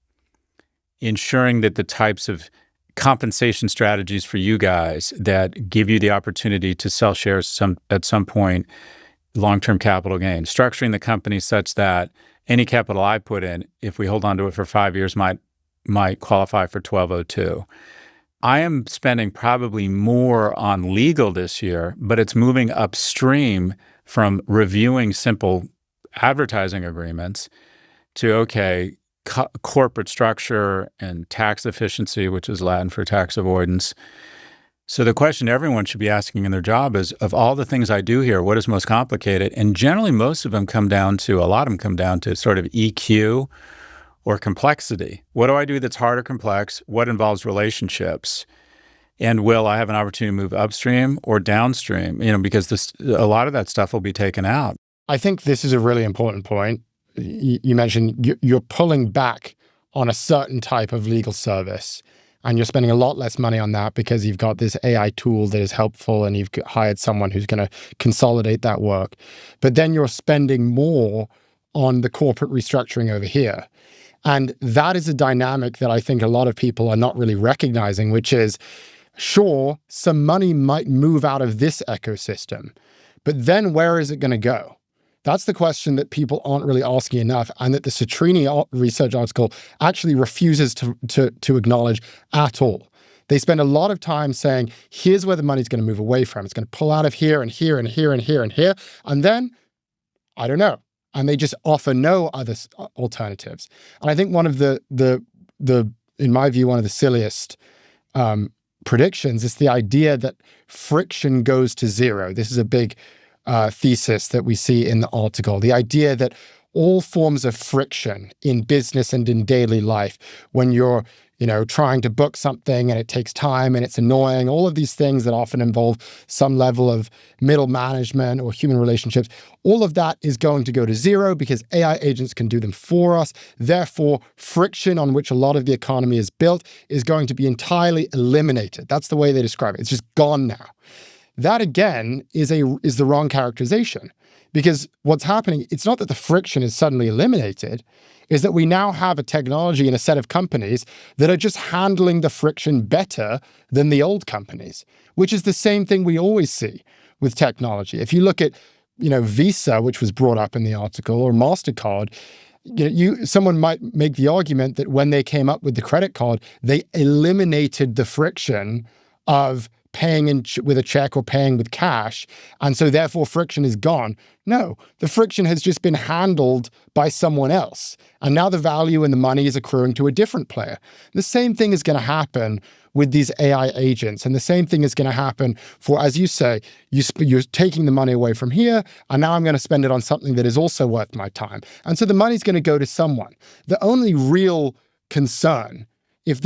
ensuring that the types of compensation strategies for you guys that give you the opportunity to sell shares at some point, long-term capital gain, structuring the company such that any capital I put in, if we hold on to it for 5 years, might qualify for 1202. I am spending probably more on legal this year, but it's moving upstream from reviewing simple advertising agreements to, okay, corporate structure and tax efficiency, which is Latin for tax avoidance. So the question everyone should be asking in their job is, of all the things I do here, what is most complicated? And generally, most of them come down to, a lot of them come down to sort of EQ or complexity. What do I do that's hard or complex? What involves relationships? And will I have an opportunity to move upstream or downstream? Because a lot of that stuff will be taken out. I think this is a really important point. You mentioned you're pulling back on a certain type of legal service, and you're spending a lot less money on that because you've got this AI tool that is helpful and you've hired someone who's going to consolidate that work. But then you're spending more on the corporate restructuring over here. And that is a dynamic that I think a lot of people are not really recognizing, which is, sure, some money might move out of this ecosystem, but then where is it going to go? That's the question that people aren't really asking enough, and that the Citrini research article actually refuses to acknowledge at all. They spend a lot of time saying, here's where the money's going to move away from. It's going to pull out of here and here and here and here and here. And then, I don't know. And they just offer no other alternatives. And I think one of the in my view, one of the silliest predictions is the idea that friction goes to zero. This is a big thesis that we see in the article. The idea that all forms of friction in business and in daily life, when you're trying to book something and it takes time and it's annoying, all of these things that often involve some level of middle management or human relationships, all of that is going to go to zero because AI agents can do them for us. Therefore, friction on which a lot of the economy is built is going to be entirely eliminated. That's the way they describe it. It's just gone now. That, again, is the wrong characterization, because what's happening, it's not that the friction is suddenly eliminated, is that we now have a technology and a set of companies that are just handling the friction better than the old companies, which is the same thing we always see with technology. If you look at, Visa, which was brought up in the article, or MasterCard, someone might make the argument that when they came up with the credit card, they eliminated the friction of paying with a check or paying with cash, and so therefore friction is gone. No, the friction has just been handled by someone else, and now the value and the money is accruing to a different player. The same thing is going to happen with these AI agents, and the same thing is going to happen for, as you say, you're taking the money away from here, and now I'm going to spend it on something that is also worth my time. And so the money's going to go to someone. The only real concern, if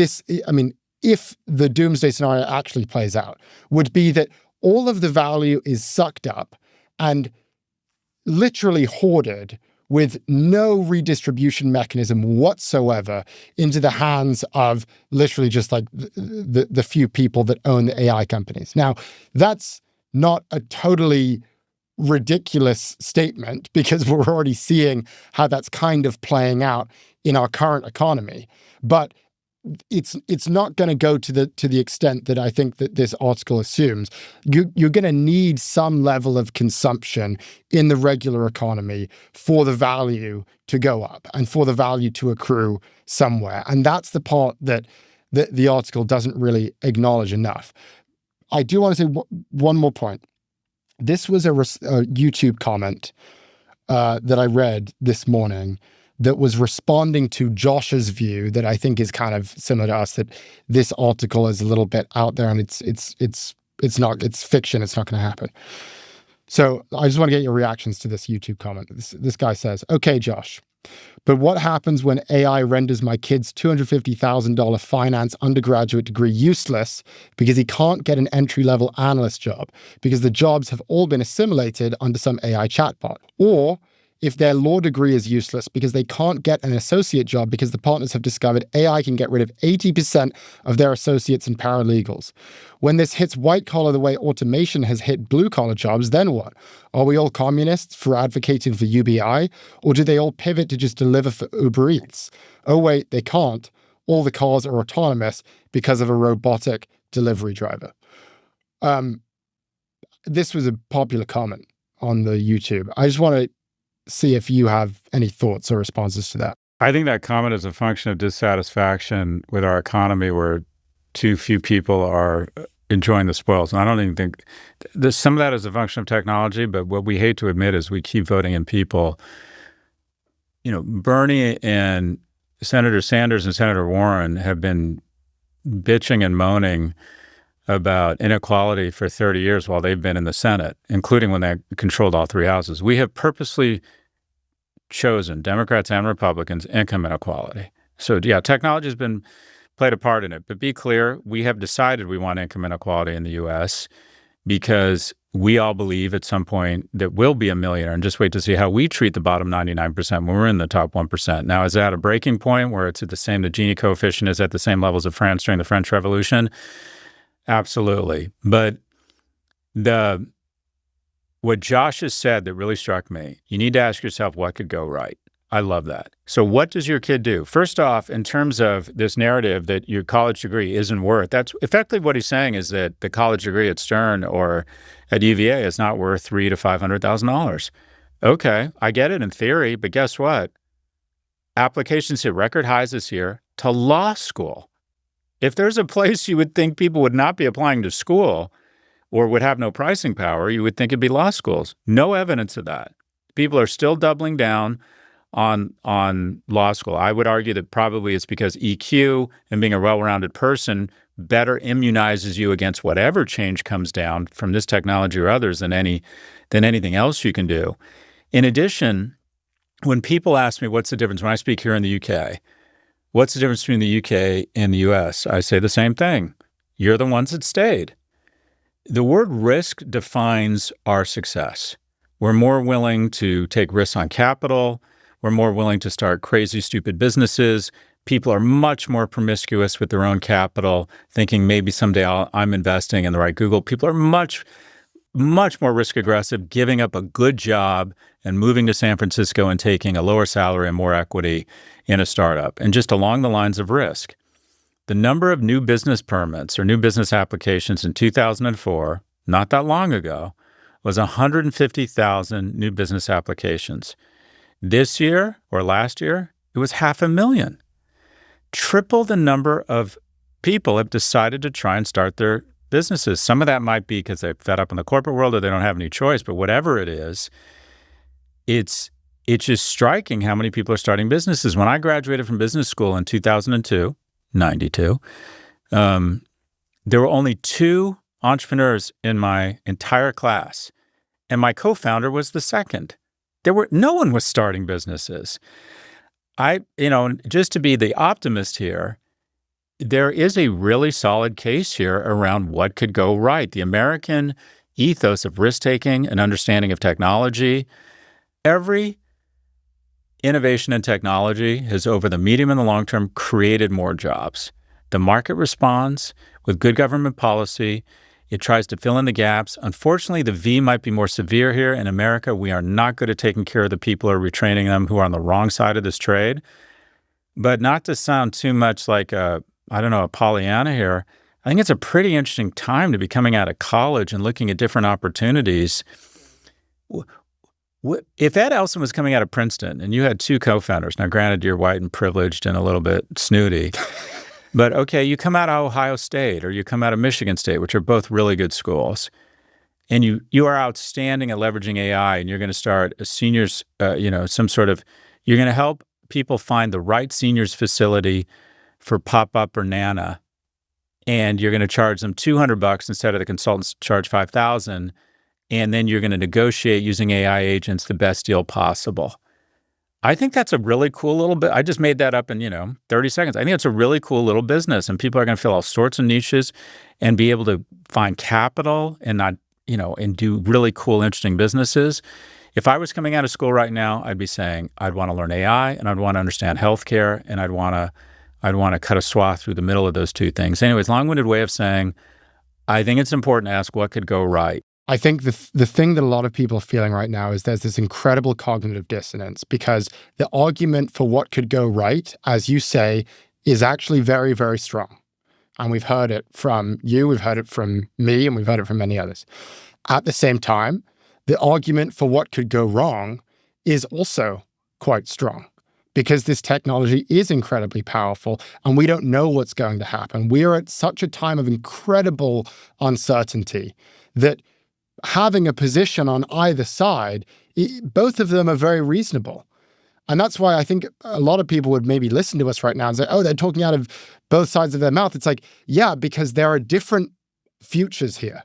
the doomsday scenario actually plays out, would be that all of the value is sucked up and literally hoarded with no redistribution mechanism whatsoever into the hands of literally just like the few people that own the AI companies. Now, that's not a totally ridiculous statement, because we're already seeing how that's kind of playing out in our current economy. But it's not going to go to the extent that I think that this article assumes. You're going to need some level of consumption in the regular economy for the value to go up and for the value to accrue somewhere. And that's the part that the article doesn't really acknowledge enough. I do want to say one more point. This was a YouTube comment that I read this morning that was responding to Josh's view that I think is kind of similar to us, that this article is a little bit out there and it's fiction. It's not going to happen. So I just want to get your reactions to this YouTube comment. This guy says, "Okay, Josh, But what happens when AI renders my kid's $250,000 finance undergraduate degree useless because he can't get an entry-level analyst job because the jobs have all been assimilated under some AI chatbot? Or if their law degree is useless because they can't get an associate job because the partners have discovered AI can get rid of 80% of their associates and paralegals. When this hits white-collar the way automation has hit blue-collar jobs, then what? Are we all communists for advocating for UBI? Or do they all pivot to just deliver for Uber Eats? Oh wait, they can't. All the cars are autonomous because of a robotic delivery driver. This was a popular comment on the YouTube. I just want to see if you have any thoughts or responses to that. I think that comment is a function of dissatisfaction with our economy where too few people are enjoying the spoils. And I don't even think some of that is a function of technology, but what we hate to admit is we keep voting in people. You know, Bernie and Senator Sanders and Senator Warren have been bitching and moaning about inequality for 30 years while they've been in the Senate, including when they controlled all three houses. We have purposely chosen, Democrats and Republicans, income inequality. So yeah, technology has played a part in it. But be clear, we have decided we want income inequality in the U.S. because we all believe at some point that we'll be a millionaire, and just wait to see how we treat the bottom 99% when we're in the top 1%. Now, is that a breaking point where it's at the Gini coefficient is at the same levels of France during the French Revolution? Absolutely. But what Josh has said that really struck me, you need to ask yourself what could go right. I love that. So what does your kid do? First off, in terms of this narrative that your college degree isn't worth, that's effectively what he's saying is that the college degree at Stern or at UVA is not worth $300,000 to $500,000. Okay, I get it in theory, but guess what? Applications hit record highs this year to law school. If there's a place you would think people would not be applying to school or would have no pricing power, you would think it'd be law schools. No evidence of that. People are still doubling down on law school. I would argue that probably it's because EQ and being a well-rounded person better immunizes you against whatever change comes down from this technology or others than anything else you can do. In addition, when people ask me what's the difference when I speak here in the UK, what's the difference between the UK and the US? I say the same thing. You're the ones that stayed. The word risk defines our success. We're more willing to take risks on capital. We're more willing to start crazy, stupid businesses. People are much more promiscuous with their own capital, thinking maybe someday I'm investing in the right Google. People are much more risk aggressive, giving up a good job and moving to San Francisco and taking a lower salary and more equity in a startup. And just along the lines of risk, the number of new business permits or new business applications in 2004, not that long ago, was 150,000 new business applications. This year or last year, it was 500,000. Triple the number of people have decided to try and start their businesses. Some of that might be because they're fed up in the corporate world or they don't have any choice, but whatever it is, it's just striking how many people are starting businesses. When I graduated from business school in 2002, 92, there were only 2 entrepreneurs in my entire class, and my co-founder was the second. No one was starting businesses. Just to be the optimist here, there is a really solid case here around what could go right. The American ethos of risk-taking and understanding of technology, every innovation in technology has, over the medium and the long term, created more jobs. The market responds with good government policy. It tries to fill in the gaps. Unfortunately, the V might be more severe here. In America, we are not good at taking care of the people or retraining them who are on the wrong side of this trade. But not to sound too much like a Pollyanna here, I think it's a pretty interesting time to be coming out of college and looking at different opportunities. If Ed Elson was coming out of Princeton and you had 2 co-founders, now granted you're white and privileged and a little bit snooty, but okay, you come out of Ohio State or you come out of Michigan State, which are both really good schools, and you are outstanding at leveraging AI, and you're going to start a seniors, you're going to help people find the right seniors facility for pop-up or Nana, and you're going to charge them $200 instead of the consultants charge $5,000, and then you're going to negotiate using AI agents the best deal possible. I think that's a really cool little bit. I just made that up in, 30 seconds. I think it's a really cool little business, and people are going to fill all sorts of niches and be able to find capital and not, and do really cool, interesting businesses. If I was coming out of school right now, I'd be saying I'd want to learn AI and I'd want to understand healthcare, and I'd want to cut a swath through the middle of those two things. Anyways, long-winded way of saying, I think it's important to ask what could go right. I think the thing that a lot of people are feeling right now is there's this incredible cognitive dissonance, because the argument for what could go right, as you say, is actually very, very strong. And we've heard it from you, we've heard it from me, and we've heard it from many others. At the same time, the argument for what could go wrong is also quite strong, because this technology is incredibly powerful and we don't know what's going to happen. We are at such a time of incredible uncertainty that having a position on either side, both of them are very reasonable. And that's why I think a lot of people would maybe listen to us right now and say, oh, they're talking out of both sides of their mouth. It's like, yeah, because there are different futures here.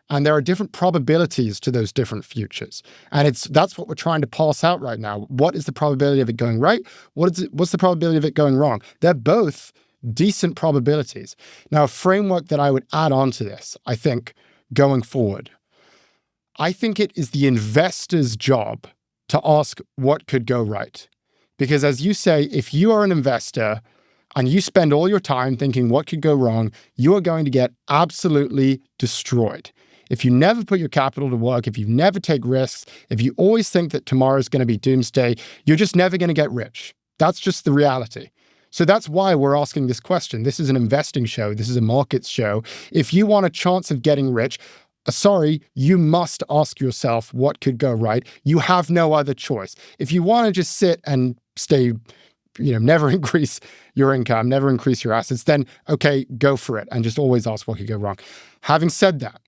And there are different probabilities to those different futures. And that's what we're trying to parse out right now. What is the probability of it going right? What's the probability of it going wrong? They're both decent probabilities. Now, a framework that I would add on to this, I think, going forward, I think it is the investor's job to ask what could go right. Because as you say, if you are an investor and you spend all your time thinking what could go wrong, you are going to get absolutely destroyed. If you never put your capital to work, if you never take risks, if you always think that tomorrow is going to be doomsday, you're just never going to get rich. That's just the reality. So that's why we're asking this question. This is an investing show. This is a markets show. If you want a chance of getting rich, sorry, you must ask yourself what could go right. You have no other choice. If you want to just sit and stay, never increase your income, never increase your assets, then okay, go for it and just always ask what could go wrong. Having said that,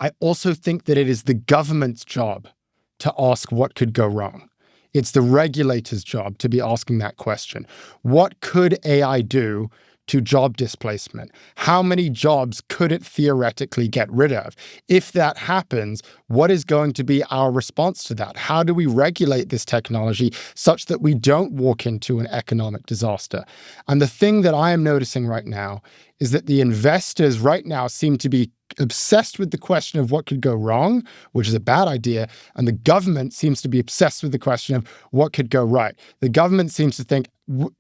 I also think that it is the government's job to ask what could go wrong. It's the regulator's job to be asking that question. What could AI do to job displacement? How many jobs could it theoretically get rid of? If that happens, what is going to be our response to that? How do we regulate this technology such that we don't walk into an economic disaster? And the thing that I am noticing right now is that the investors right now seem to be obsessed with the question of what could go wrong, which is a bad idea, and the government seems to be obsessed with the question of what could go right. The government seems to think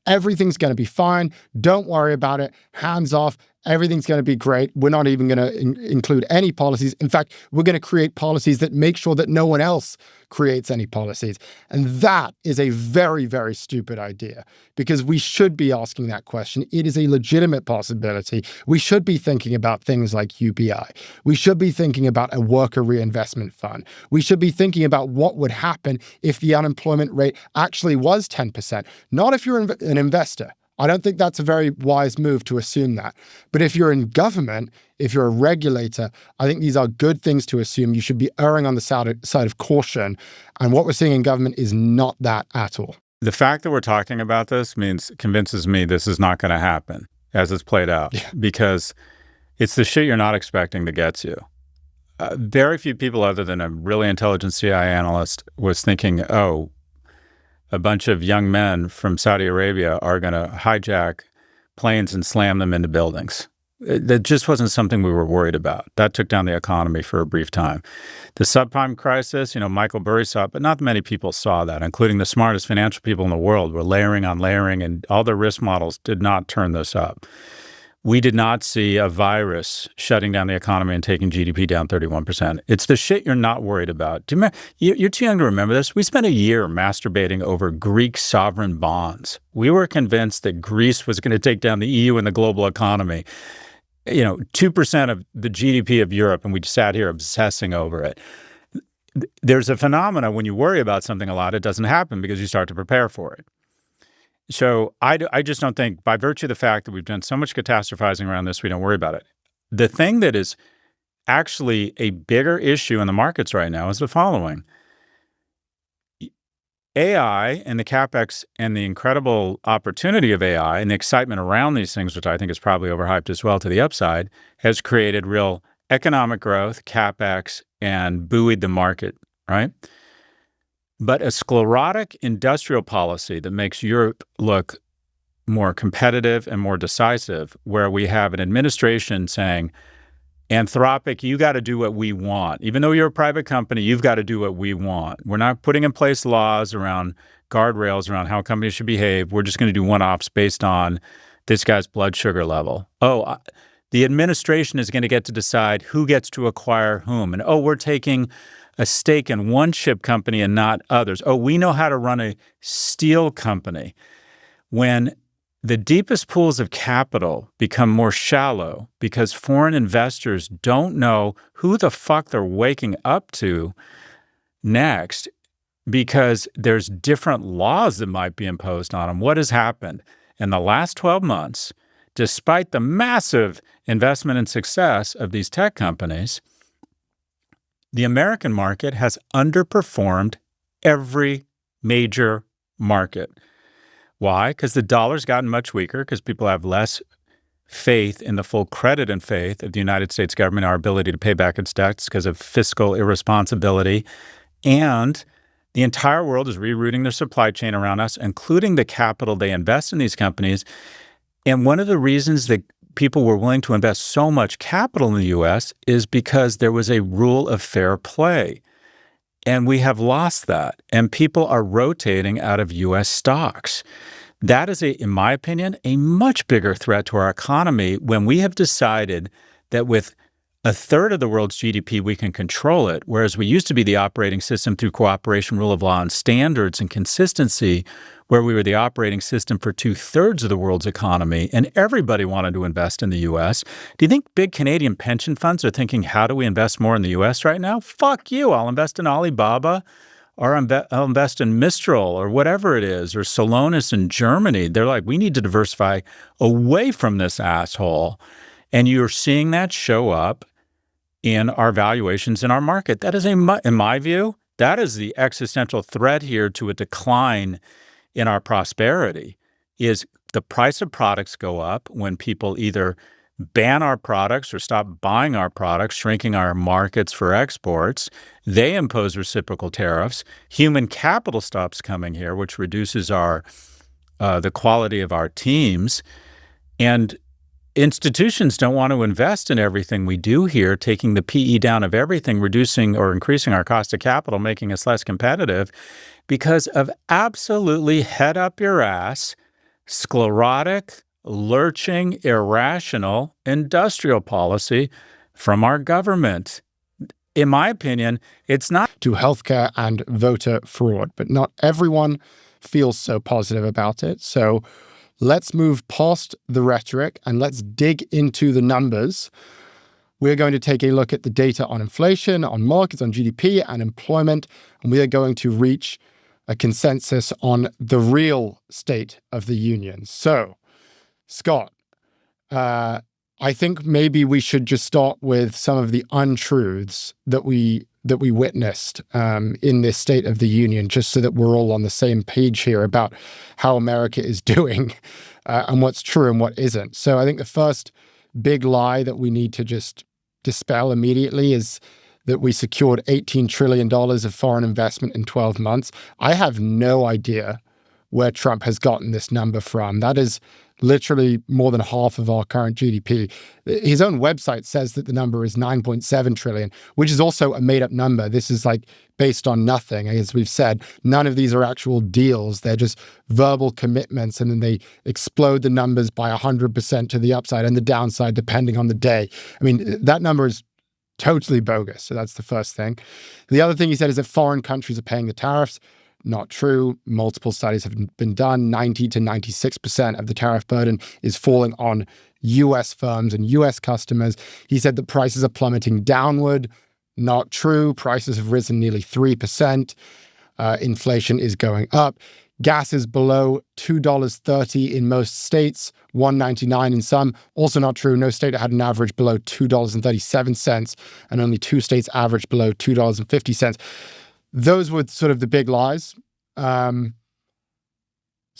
everything's going to be fine, don't worry about it, hands off, everything's going to be great. We're not even going to include any policies. In fact, we're going to create policies that make sure that no one else creates any policies. And that is a very, very stupid idea, because we should be asking that question. It is a legitimate possibility. We should be thinking about things like UBI. We should be thinking about a worker reinvestment fund. We should be thinking about what would happen if the unemployment rate actually was 10%. Not if you're an investor. I don't think that's a very wise move to assume that. But if you're in government, if you're a regulator, I think these are good things to assume. You should be erring on the side of caution. And what we're seeing in government is not that at all. The fact that we're talking about this convinces me this is not going to happen as it's played out, because it's the shit you're not expecting that gets you. Very few people other than a really intelligent CIA analyst was thinking, oh, a bunch of young men from Saudi Arabia are going to hijack planes and slam them into buildings. That just wasn't something we were worried about. That took down the economy for a brief time. The subprime crisis, Michael Burry saw it, but not many people saw that, including the smartest financial people in the world were layering on layering, and all their risk models did not turn this up. We did not see a virus shutting down the economy and taking GDP down 31%. It's the shit you're not worried about. Do you remember, you're too young to remember this. We spent a year masturbating over Greek sovereign bonds. We were convinced that Greece was going to take down the EU and the global economy. 2% of the GDP of Europe, and we sat here obsessing over it. There's a phenomena when you worry about something a lot, it doesn't happen because you start to prepare for it. So I just don't think, by virtue of the fact that we've done so much catastrophizing around this, we don't worry about it. The thing that is actually a bigger issue in the markets right now is the following. AI and the CapEx and the incredible opportunity of AI and the excitement around these things, which I think is probably overhyped as well to the upside, has created real economic growth, CapEx, and buoyed the market, right? but a sclerotic industrial policy that makes Europe look more competitive and more decisive, where we have an administration saying, Anthropic, you got to do what we want. Even though you're a private company, you've got to do what we want. We're not putting in place laws around guardrails around how companies should behave. We're just going to do one-offs based on this guy's blood sugar level. The administration is going to get to decide who gets to acquire whom. And, we're taking a stake in one chip company and not others. We know how to run a steel company. When the deepest pools of capital become more shallow because foreign investors don't know who the fuck they're waking up to next because there's different laws that might be imposed on them. What has happened? In the last 12 months, despite the massive investment and success of these tech companies, the American market has underperformed every major market. Why? Because the dollar's gotten much weaker because people have less faith in the full credit and faith of the United States government, our ability to pay back its debts because of fiscal irresponsibility. And the entire world is rerouting their supply chain around us, including the capital they invest in these companies. And one of the reasons that people were willing to invest so much capital in the U.S. is because there was a rule of fair play. And we have lost that. And people are rotating out of U.S. stocks. That is, in my opinion, a much bigger threat to our economy when we have decided that with a third of the world's GDP, we can control it, whereas we used to be the operating system through cooperation, rule of law, and standards and consistency, where we were the operating system for 2/3 of the world's economy, and everybody wanted to invest in the U.S. Do you think big Canadian pension funds are thinking, how do we invest more in the U.S. right now? Fuck you. I'll invest in Alibaba, or I'll invest in Mistral, or whatever it is, or Solonis in Germany. They're like, we need to diversify away from this asshole. And you're seeing that show up in our valuations in our market. That is, in my view, that is the existential threat here to a decline in our prosperity, is the price of products go up when people either ban our products or stop buying our products, shrinking our markets for exports. They impose reciprocal tariffs. Human capital stops coming here, which reduces the quality of our teams. And institutions don't want to invest in everything we do here, taking the PE down of everything, reducing or increasing our cost of capital, making us less competitive because of absolutely head up your ass, sclerotic, lurching, irrational industrial policy from our government. In my opinion, it's not to healthcare and voter fraud, but not everyone feels so positive about it. So let's move past the rhetoric and let's dig into the numbers. We're going to take a look at the data on inflation, on markets, on GDP and employment, and we are going to reach a consensus on the real state of the union. So, Scott, I think maybe we should just start with some of the untruths that we witnessed in this State of the Union, just so that we're all on the same page here about how America is doing and what's true and what isn't. So I think the first big lie that we need to just dispel immediately is that we secured $18 trillion of foreign investment in 12 months. I have no idea where Trump has gotten this number from. That is literally more than half of our current GDP. His own website says that the number is 9.7 trillion, which is also a made-up number. This is like based on nothing. As we've said, none of these are actual deals. They're just verbal commitments, and then they explode the numbers by 100% to the upside and the downside, depending on the day. I mean, that number is totally bogus. So that's the first thing. The other thing he said is that foreign countries are paying the tariffs. Not true. Multiple studies have been done. 90 to 96% of the tariff burden is falling on U.S. firms and U.S. customers. He said that prices are plummeting downward. Not true. Prices have risen nearly 3%. Inflation is going up. Gas is below $2.30 in most states, $1.99 in some. Also not true. No state had an average below $2.37, and only 2 states averaged below $2.50. Those were sort of the big lies. So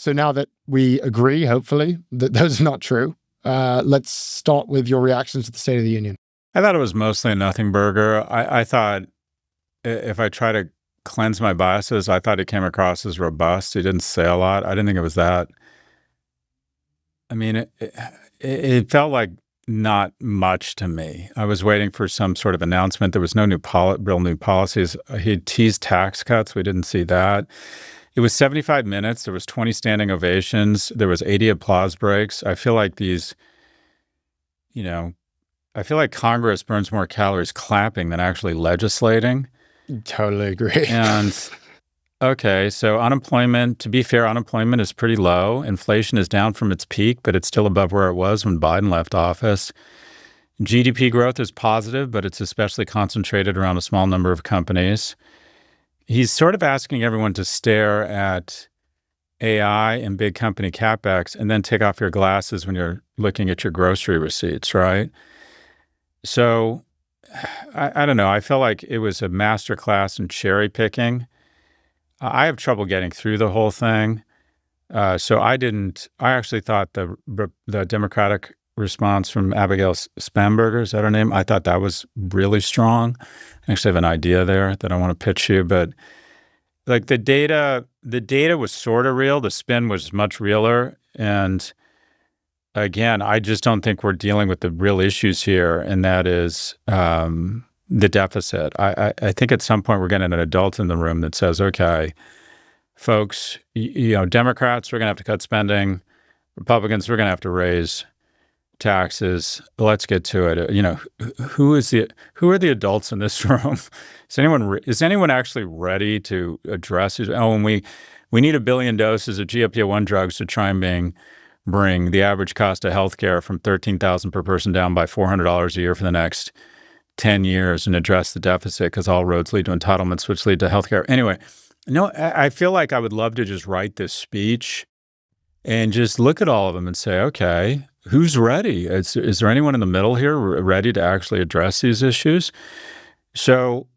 now that we agree, hopefully, that those are not true, let's start with your reactions to the State of the Union. I thought it was mostly a nothing burger. I thought if I try to cleanse my biases, I thought he came across as robust. He didn't say a lot. I didn't think it was that. I mean, it felt like not much to me. I was waiting for some sort of announcement. There was no real new policies. He teased tax cuts. We didn't see that. It was 75 minutes. There was 20 standing ovations. There was 80 applause breaks. I feel like I feel like Congress burns more calories clapping than actually legislating. Totally agree. And okay, so unemployment, to be fair, unemployment is pretty low. Inflation is down from its peak, but it's still above where it was when Biden left office. GDP growth is positive, but it's especially concentrated around a small number of companies. He's sort of asking everyone to stare at AI and big company CapEx and then take off your glasses when you're looking at your grocery receipts, right? So I don't know. I felt like it was a masterclass in cherry picking. I have trouble getting through the whole thing. So I actually thought the Democratic response from Abigail Spanberger, is that her name? I thought that was really strong. I actually have an idea there that I want to pitch you, but like the data was sort of real. The spin was much realer. And again, I just don't think we're dealing with the real issues here, and that is the deficit. I think at some point we're getting an adult in the room that says, okay, folks, Democrats, we're going to have to cut spending. Republicans, we're going to have to raise taxes. Let's get to it. Who are the adults in this room? Is anyone actually ready to address these? Oh, and we need 1 billion doses of GLP-1 drugs to try and bring the average cost of healthcare from $13,000 per person down by $400 a year for the next 10 years and address the deficit, because all roads lead to entitlements, which lead to healthcare. Anyway, I feel like I would love to just write this speech and just look at all of them and say, okay, who's ready? Is there anyone in the middle here ready to actually address these issues? So,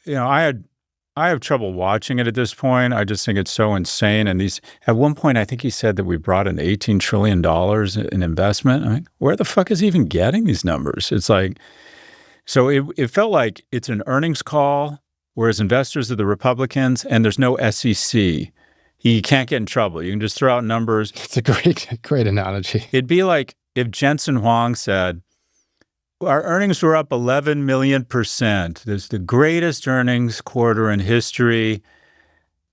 I have trouble watching it at this point. I just think it's so insane. And at one point, I think he said that we brought in $18 trillion in investment. I mean, where the fuck is he even getting these numbers? It's like, so it felt like it's an earnings call, whereas investors are the Republicans, and there's no SEC. You can't get in trouble. You can just throw out numbers. It's a great analogy. It'd be like if Jensen Huang said, our earnings were up 11 million %. There's the greatest earnings quarter in history,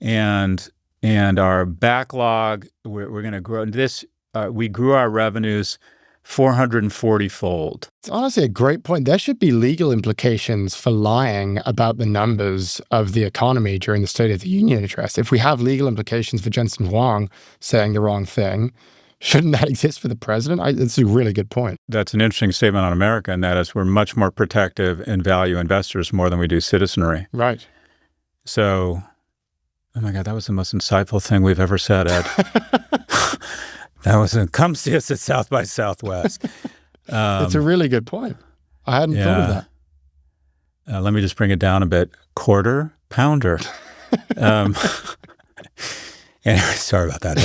and our backlog, we're going to grow this. We grew our revenues 440-fold. It's honestly a great point. There should be legal implications for lying about the numbers of the economy during the State of the Union address. If we have legal implications for Jensen Huang saying the wrong thing, shouldn't that exist for the president? It's a really good point. That's an interesting statement on America, and that is we're much more protective and value investors more than we do citizenry. Right. So, oh my God, that was the most insightful thing we've ever said, Ed. Come see us at South by Southwest. It's a really good point. I hadn't thought of that. Let me just bring it down a bit. Quarter pounder. Anyway, sorry about that,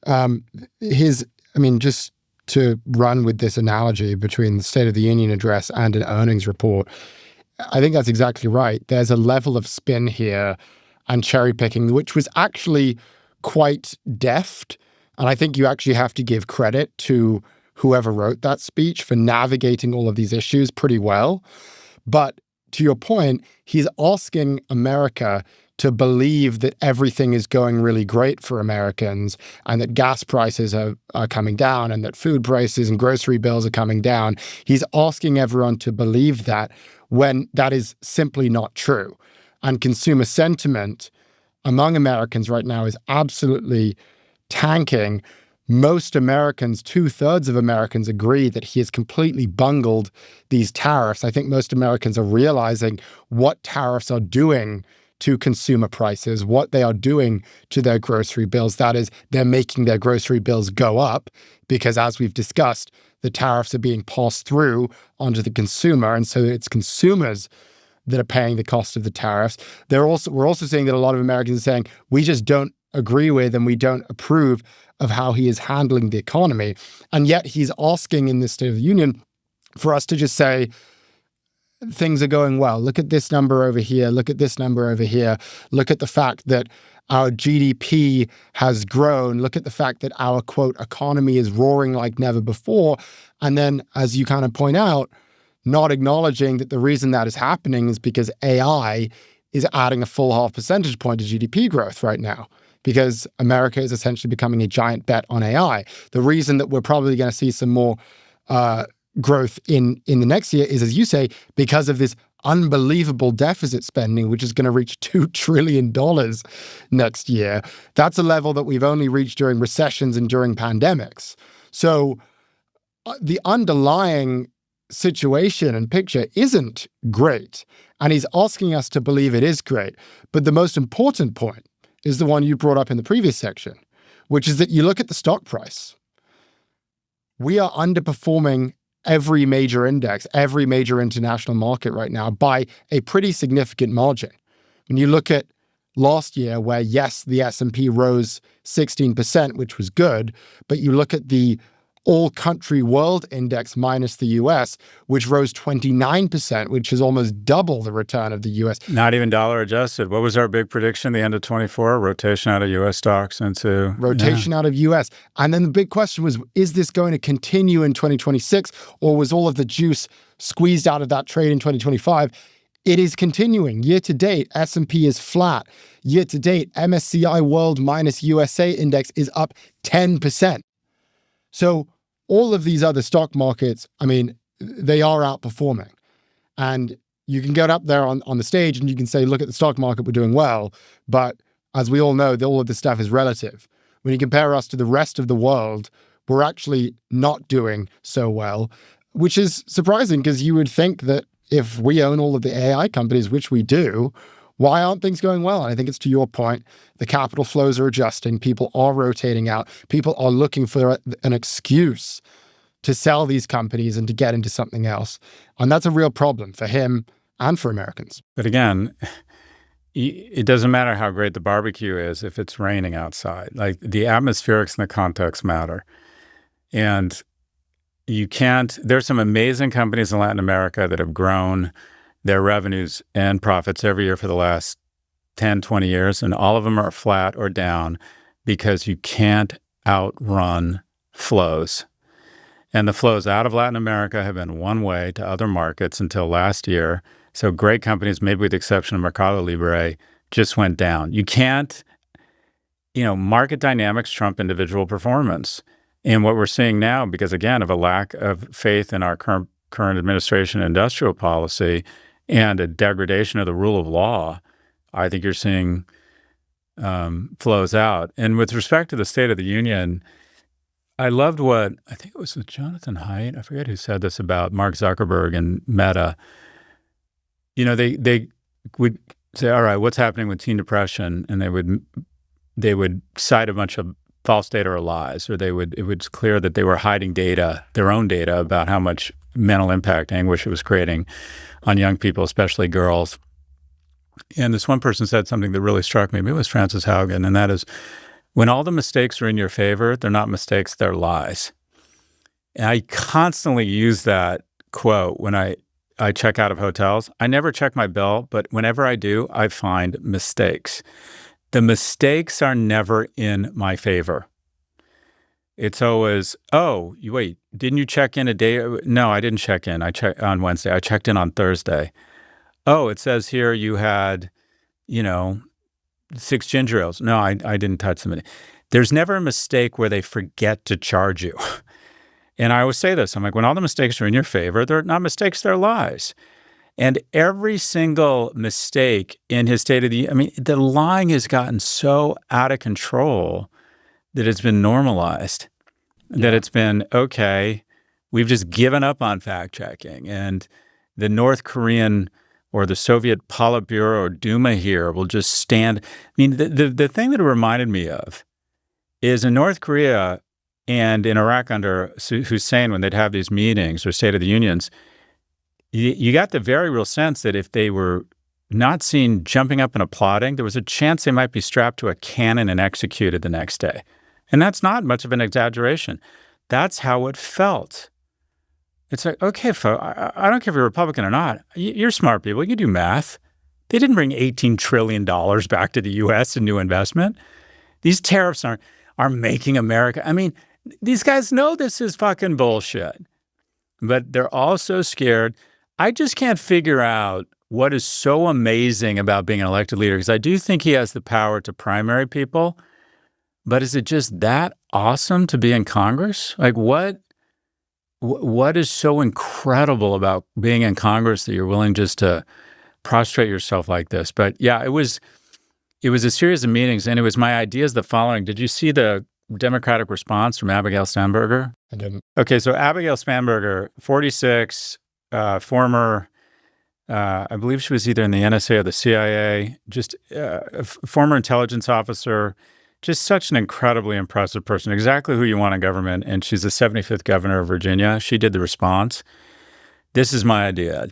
Ed. Just to run with this analogy between the State of the Union address and an earnings report, I think that's exactly right. There's a level of spin here and cherry picking, which was actually quite deft. And I think you actually have to give credit to whoever wrote that speech for navigating all of these issues pretty well. But to your point, he's asking America to believe that everything is going really great for Americans and that gas prices are coming down and that food prices and grocery bills are coming down. He's asking everyone to believe that when that is simply not true. And consumer sentiment among Americans right now is absolutely tanking. Most Americans, 2/3 of Americans, agree that he has completely bungled these tariffs. I think most Americans are realizing what tariffs are doing to consumer prices, what they are doing to their grocery bills. That is, they're making their grocery bills go up because, as we've discussed, the tariffs are being passed through onto the consumer. And so it's consumers that are paying the cost of the tariffs. We're also seeing that a lot of Americans are saying, we just don't agree with and we don't approve of how he is handling the economy. And yet he's asking in the State of the Union for us to just say, things are going well. Look at this number over here. Look at this number over here. Look at the fact that our GDP has grown. Look at the fact that our, quote, economy is roaring like never before. And then, as you kind of point out, not acknowledging that the reason that is happening is because AI is adding a full half percentage point to GDP growth right now, because America is essentially becoming a giant bet on AI. The reason that we're probably going to see some more growth in the next year is, as you say, because of this unbelievable deficit spending, which is going to reach $2 trillion next year. That's a level that we've only reached during recessions and during pandemics. So the underlying situation and picture isn't great. And he's asking us to believe it is great. But the most important point is the one you brought up in the previous section, which is that you look at the stock price. We are underperforming every major index, every major international market right now by a pretty significant margin. When you look at last year, where yes, the S&P rose 16%, which was good, but you look at the all-country world index minus the US, which rose 29%, which is almost double the return of the US. Not even dollar adjusted. What was our big prediction at the end of 24? Rotation out of US stocks into... Rotation out of US. And then the big question was, is this going to continue in 2026, or was all of the juice squeezed out of that trade in 2025? It is continuing. Year to date, S&P is flat. Year to date, MSCI World minus USA index is up 10%. So all of these other stock markets, I mean, they are outperforming. And you can get up there on the stage and you can say, look at the stock market, we're doing well. But as we all know, all of this stuff is relative. When you compare us to the rest of the world, we're actually not doing so well, which is surprising because you would think that if we own all of the AI companies, which we do, why aren't things going well? And I think it's to your point, the capital flows are adjusting, people are rotating out, people are looking for an excuse to sell these companies and to get into something else. And that's a real problem for him and for Americans. But again, it doesn't matter how great the barbecue is if it's raining outside. Like the atmospherics and the context matter. And you can't, there's some amazing companies in Latin America that have grown their revenues and profits every year for the last 10, 20 years, and all of them are flat or down because you can't outrun flows. And the flows out of Latin America have been one way to other markets until last year. So great companies, maybe with the exception of Mercado Libre, just went down. You can't, market dynamics trump individual performance. And what we're seeing now, because again, of a lack of faith in our current administration and industrial policy, and a degradation of the rule of law, I think you're seeing flows out. And with respect to the State of the Union, I loved what, I think it was with Jonathan Haidt, I forget who said this about Mark Zuckerberg and Meta. They would say, all right, what's happening with teen depression? And they would cite a bunch of false data or lies, or it was clear that they were hiding data, their own data, about how much mental impact, anguish it was creating on young people, especially girls. And this one person said something that really struck me. Maybe it was Frances Haugen, and that is, when all the mistakes are in your favor, they're not mistakes, they're lies. And I constantly use that quote when I check out of hotels. I never check my bill, but whenever I do, I find mistakes. The mistakes are never in my favor. It's always, oh, wait, didn't you check in a day? No, I didn't check in. I checked on Wednesday. I checked in on Thursday. Oh, it says here you had, 6 ginger ales. No, I didn't touch them. There's never a mistake where they forget to charge you. And I always say this. I'm like, when all the mistakes are in your favor, they're not mistakes, they're lies. And every single mistake in his State of the Union, the lying has gotten so out of control that it's been normalized, that it's been, okay, we've just given up on fact-checking. And the North Korean or the Soviet Politburo or Duma here will just stand. The thing that it reminded me of is in North Korea and in Iraq under Hussein, when they'd have these meetings or State of the Unions, you got the very real sense that if they were not seen jumping up and applauding, there was a chance they might be strapped to a cannon and executed the next day. And that's not much of an exaggeration. That's how it felt. It's like, okay, I don't care if you're Republican or not. You're smart people. You can do math. They didn't bring $18 trillion back to the U.S. in new investment. These tariffs are making America. I mean, these guys know this is fucking bullshit, but they're all so scared. I just can't figure out what is so amazing about being an elected leader, because I do think he has the power to primary people, but is it just that awesome to be in Congress? Like, what is so incredible about being in Congress that you're willing just to prostrate yourself like this? But yeah, it was a series of meetings, and it was my ideas the following. Did you see the Democratic response from Abigail Spanberger? I didn't. Okay, so Abigail Spanberger, 46, former, I believe she was either in the NSA or the CIA, just a former intelligence officer, just such an incredibly impressive person, exactly who you want in government. And she's the 75th governor of Virginia. She did the response. This is my idea.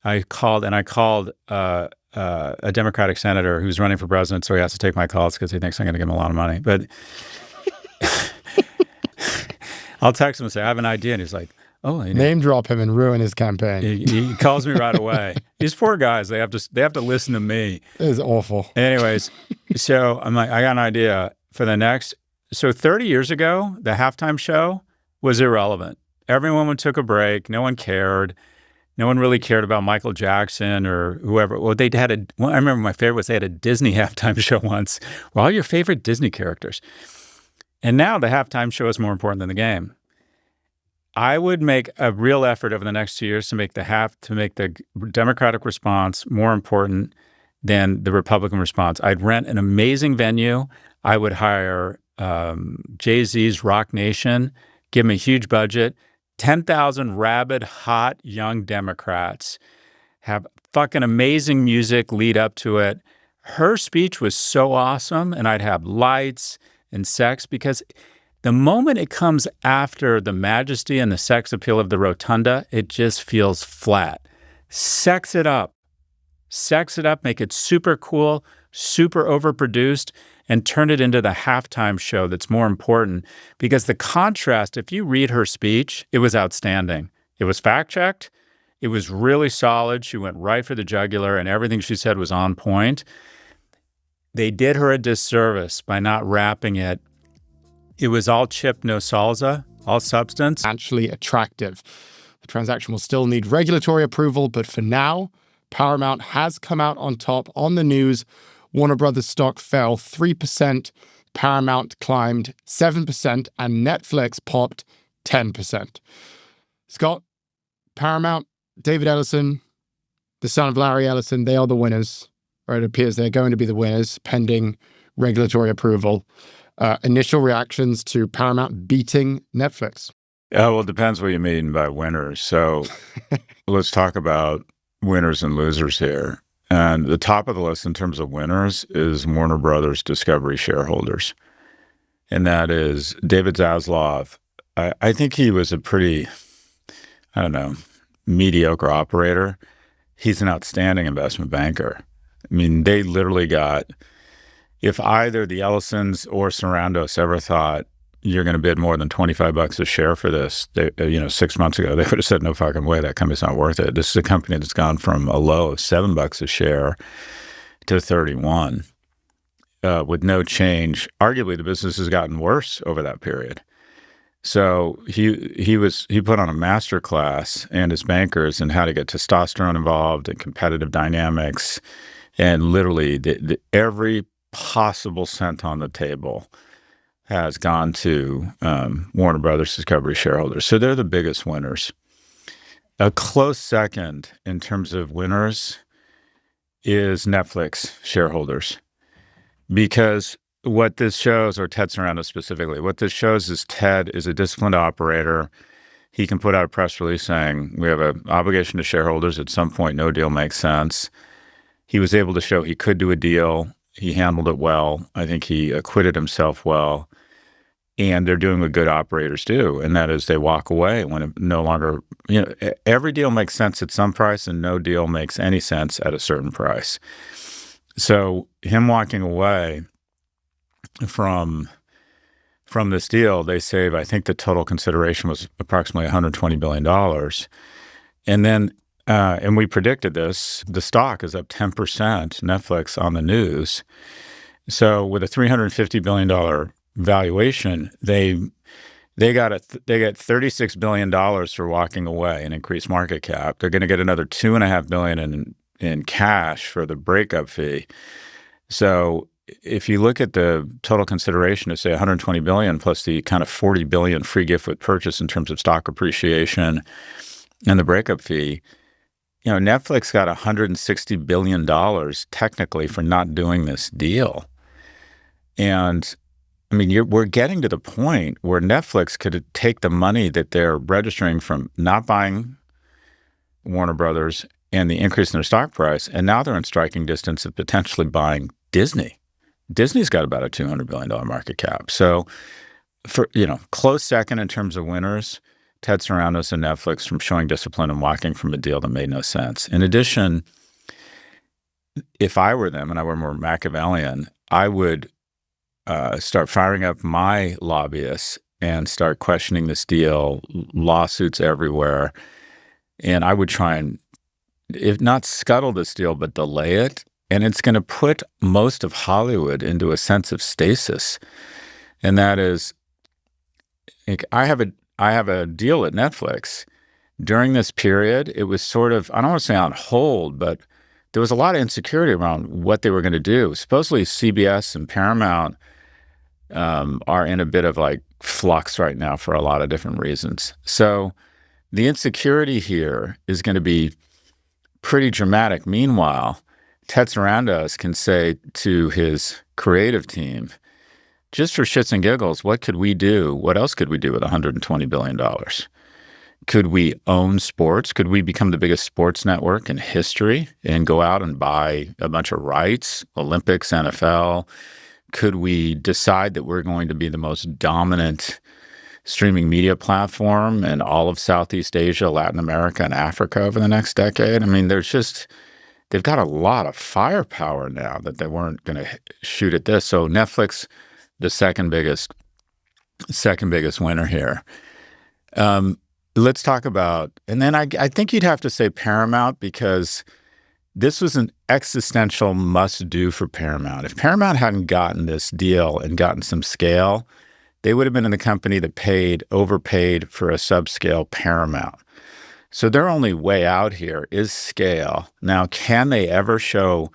I called a Democratic senator who's running for president, so he has to take my calls because he thinks I'm going to give him a lot of money. But I'll text him and say, I have an idea. And he's like, oh, name drop him and ruin his campaign. He calls me right away. These poor guys, they have to listen to me. It is awful. Anyways, so I'm like, I got an idea for the next. So 30 years ago, the halftime show was irrelevant. Everyone took a break. No one cared. No one really cared about Michael Jackson or whoever. Well, I remember my favorite was they had a Disney halftime show once where all your favorite Disney characters. And now the halftime show is more important than the game. I would make a real effort over the next 2 years to make the Democratic response more important than the Republican response. I'd rent an amazing venue. I would hire Jay-Z's Rock Nation, give him a huge budget, 10,000 rabid, hot, young Democrats, have fucking amazing music lead up to it. Her speech was so awesome, and I'd have lights and sex, because the moment it comes after the majesty and the sex appeal of the rotunda, it just feels flat. Sex it up, make it super cool, super overproduced, and turn it into the halftime show that's more important. Because the contrast, if you read her speech, it was outstanding. It was fact-checked. It was really solid. She went right for the jugular, and everything she said was on point. They did her a disservice by not wrapping it. It was all chip, no salsa, all substance. Actually attractive. The transaction will still need regulatory approval, but for now, Paramount has come out on top on the news. Warner Brothers stock fell 3%, Paramount climbed 7%, and Netflix popped 10%. Scott, Paramount, David Ellison, the son of Larry Ellison, they are the winners, or it appears they're going to be the winners, pending regulatory approval. Initial reactions to Paramount beating Netflix? Well, it depends what you mean by winners. So let's talk about winners and losers here. And the top of the list in terms of winners is Warner Brothers Discovery shareholders. And that is David Zaslav. I think he was a pretty, mediocre operator. He's an outstanding investment banker. I mean, they literally got, if either the Ellisons or Sarandos ever thought you're going to bid more than $25 a share for this, 6 months ago, they would have said, no fucking way, that company's not worth it. This is a company that's gone from a low of $7 a share to 31 with no change. Arguably, the business has gotten worse over that period. So he put on a master class, and his bankers, in how to get testosterone involved and competitive dynamics, and literally every possible cent on the table has gone to Warner Brothers Discovery shareholders. So they're the biggest winners. A close second in terms of winners is Netflix shareholders. Because what this shows, or Ted Sarandos specifically, what this shows is Ted is a disciplined operator. He can put out a press release saying, we have an obligation to shareholders. At some point, no deal makes sense. He was able to show he could do a deal. He handled it well. I think he acquitted himself well. And they're doing what good operators do, and that is they walk away when it no longer, every deal makes sense at some price, and no deal makes any sense at a certain price. So him walking away from from this deal, they save, I think the total consideration was approximately $120 billion. And then, and we predicted this, the stock is up 10%, Netflix on the news. So with a $350 billion valuation, they got $36 billion for walking away and increased market cap. They're going to get another $2.5 billion in cash for the breakup fee. So if you look at the total consideration of say $120 billion plus the kind of $40 billion free gift with purchase in terms of stock appreciation and the breakup fee, Netflix got $160 billion technically for not doing this deal. And I mean, we're getting to the point where Netflix could take the money that they're registering from not buying Warner Brothers and the increase in their stock price, and now they're in striking distance of potentially buying Disney. Disney's got about a $200 billion market cap. So, for close second in terms of winners, Ted Sarandos and Netflix from showing discipline and walking from a deal that made no sense. In addition, if I were them and I were more Machiavellian, I would start firing up my lobbyists and start questioning this deal, lawsuits everywhere. And I would try and, if not scuttle this deal, but delay it. And it's going to put most of Hollywood into a sense of stasis. And that is, I have a deal at Netflix. During this period, it was sort of, I don't want to say on hold, but there was a lot of insecurity around what they were going to do. Supposedly CBS and Paramount are in a bit of like flux right now for a lot of different reasons. So the insecurity here is going to be pretty dramatic. Meanwhile, Ted Sarandos can say to his creative team, just for shits and giggles, what could we do? What else could we do with $120 billion? Could we own sports? Could we become the biggest sports network in history and go out and buy a bunch of rights, Olympics, NFL? Could we decide that we're going to be the most dominant streaming media platform in all of Southeast Asia, Latin America, and Africa over the next decade? I mean, they've got a lot of firepower now that they weren't going to shoot at this. So Netflix, the second biggest winner here. Let's talk about, and then I think you'd have to say Paramount, because this was an existential must-do for Paramount. If Paramount hadn't gotten this deal and gotten some scale, they would have been in the company that overpaid for a subscale Paramount. So their only way out here is scale. Now, can they ever show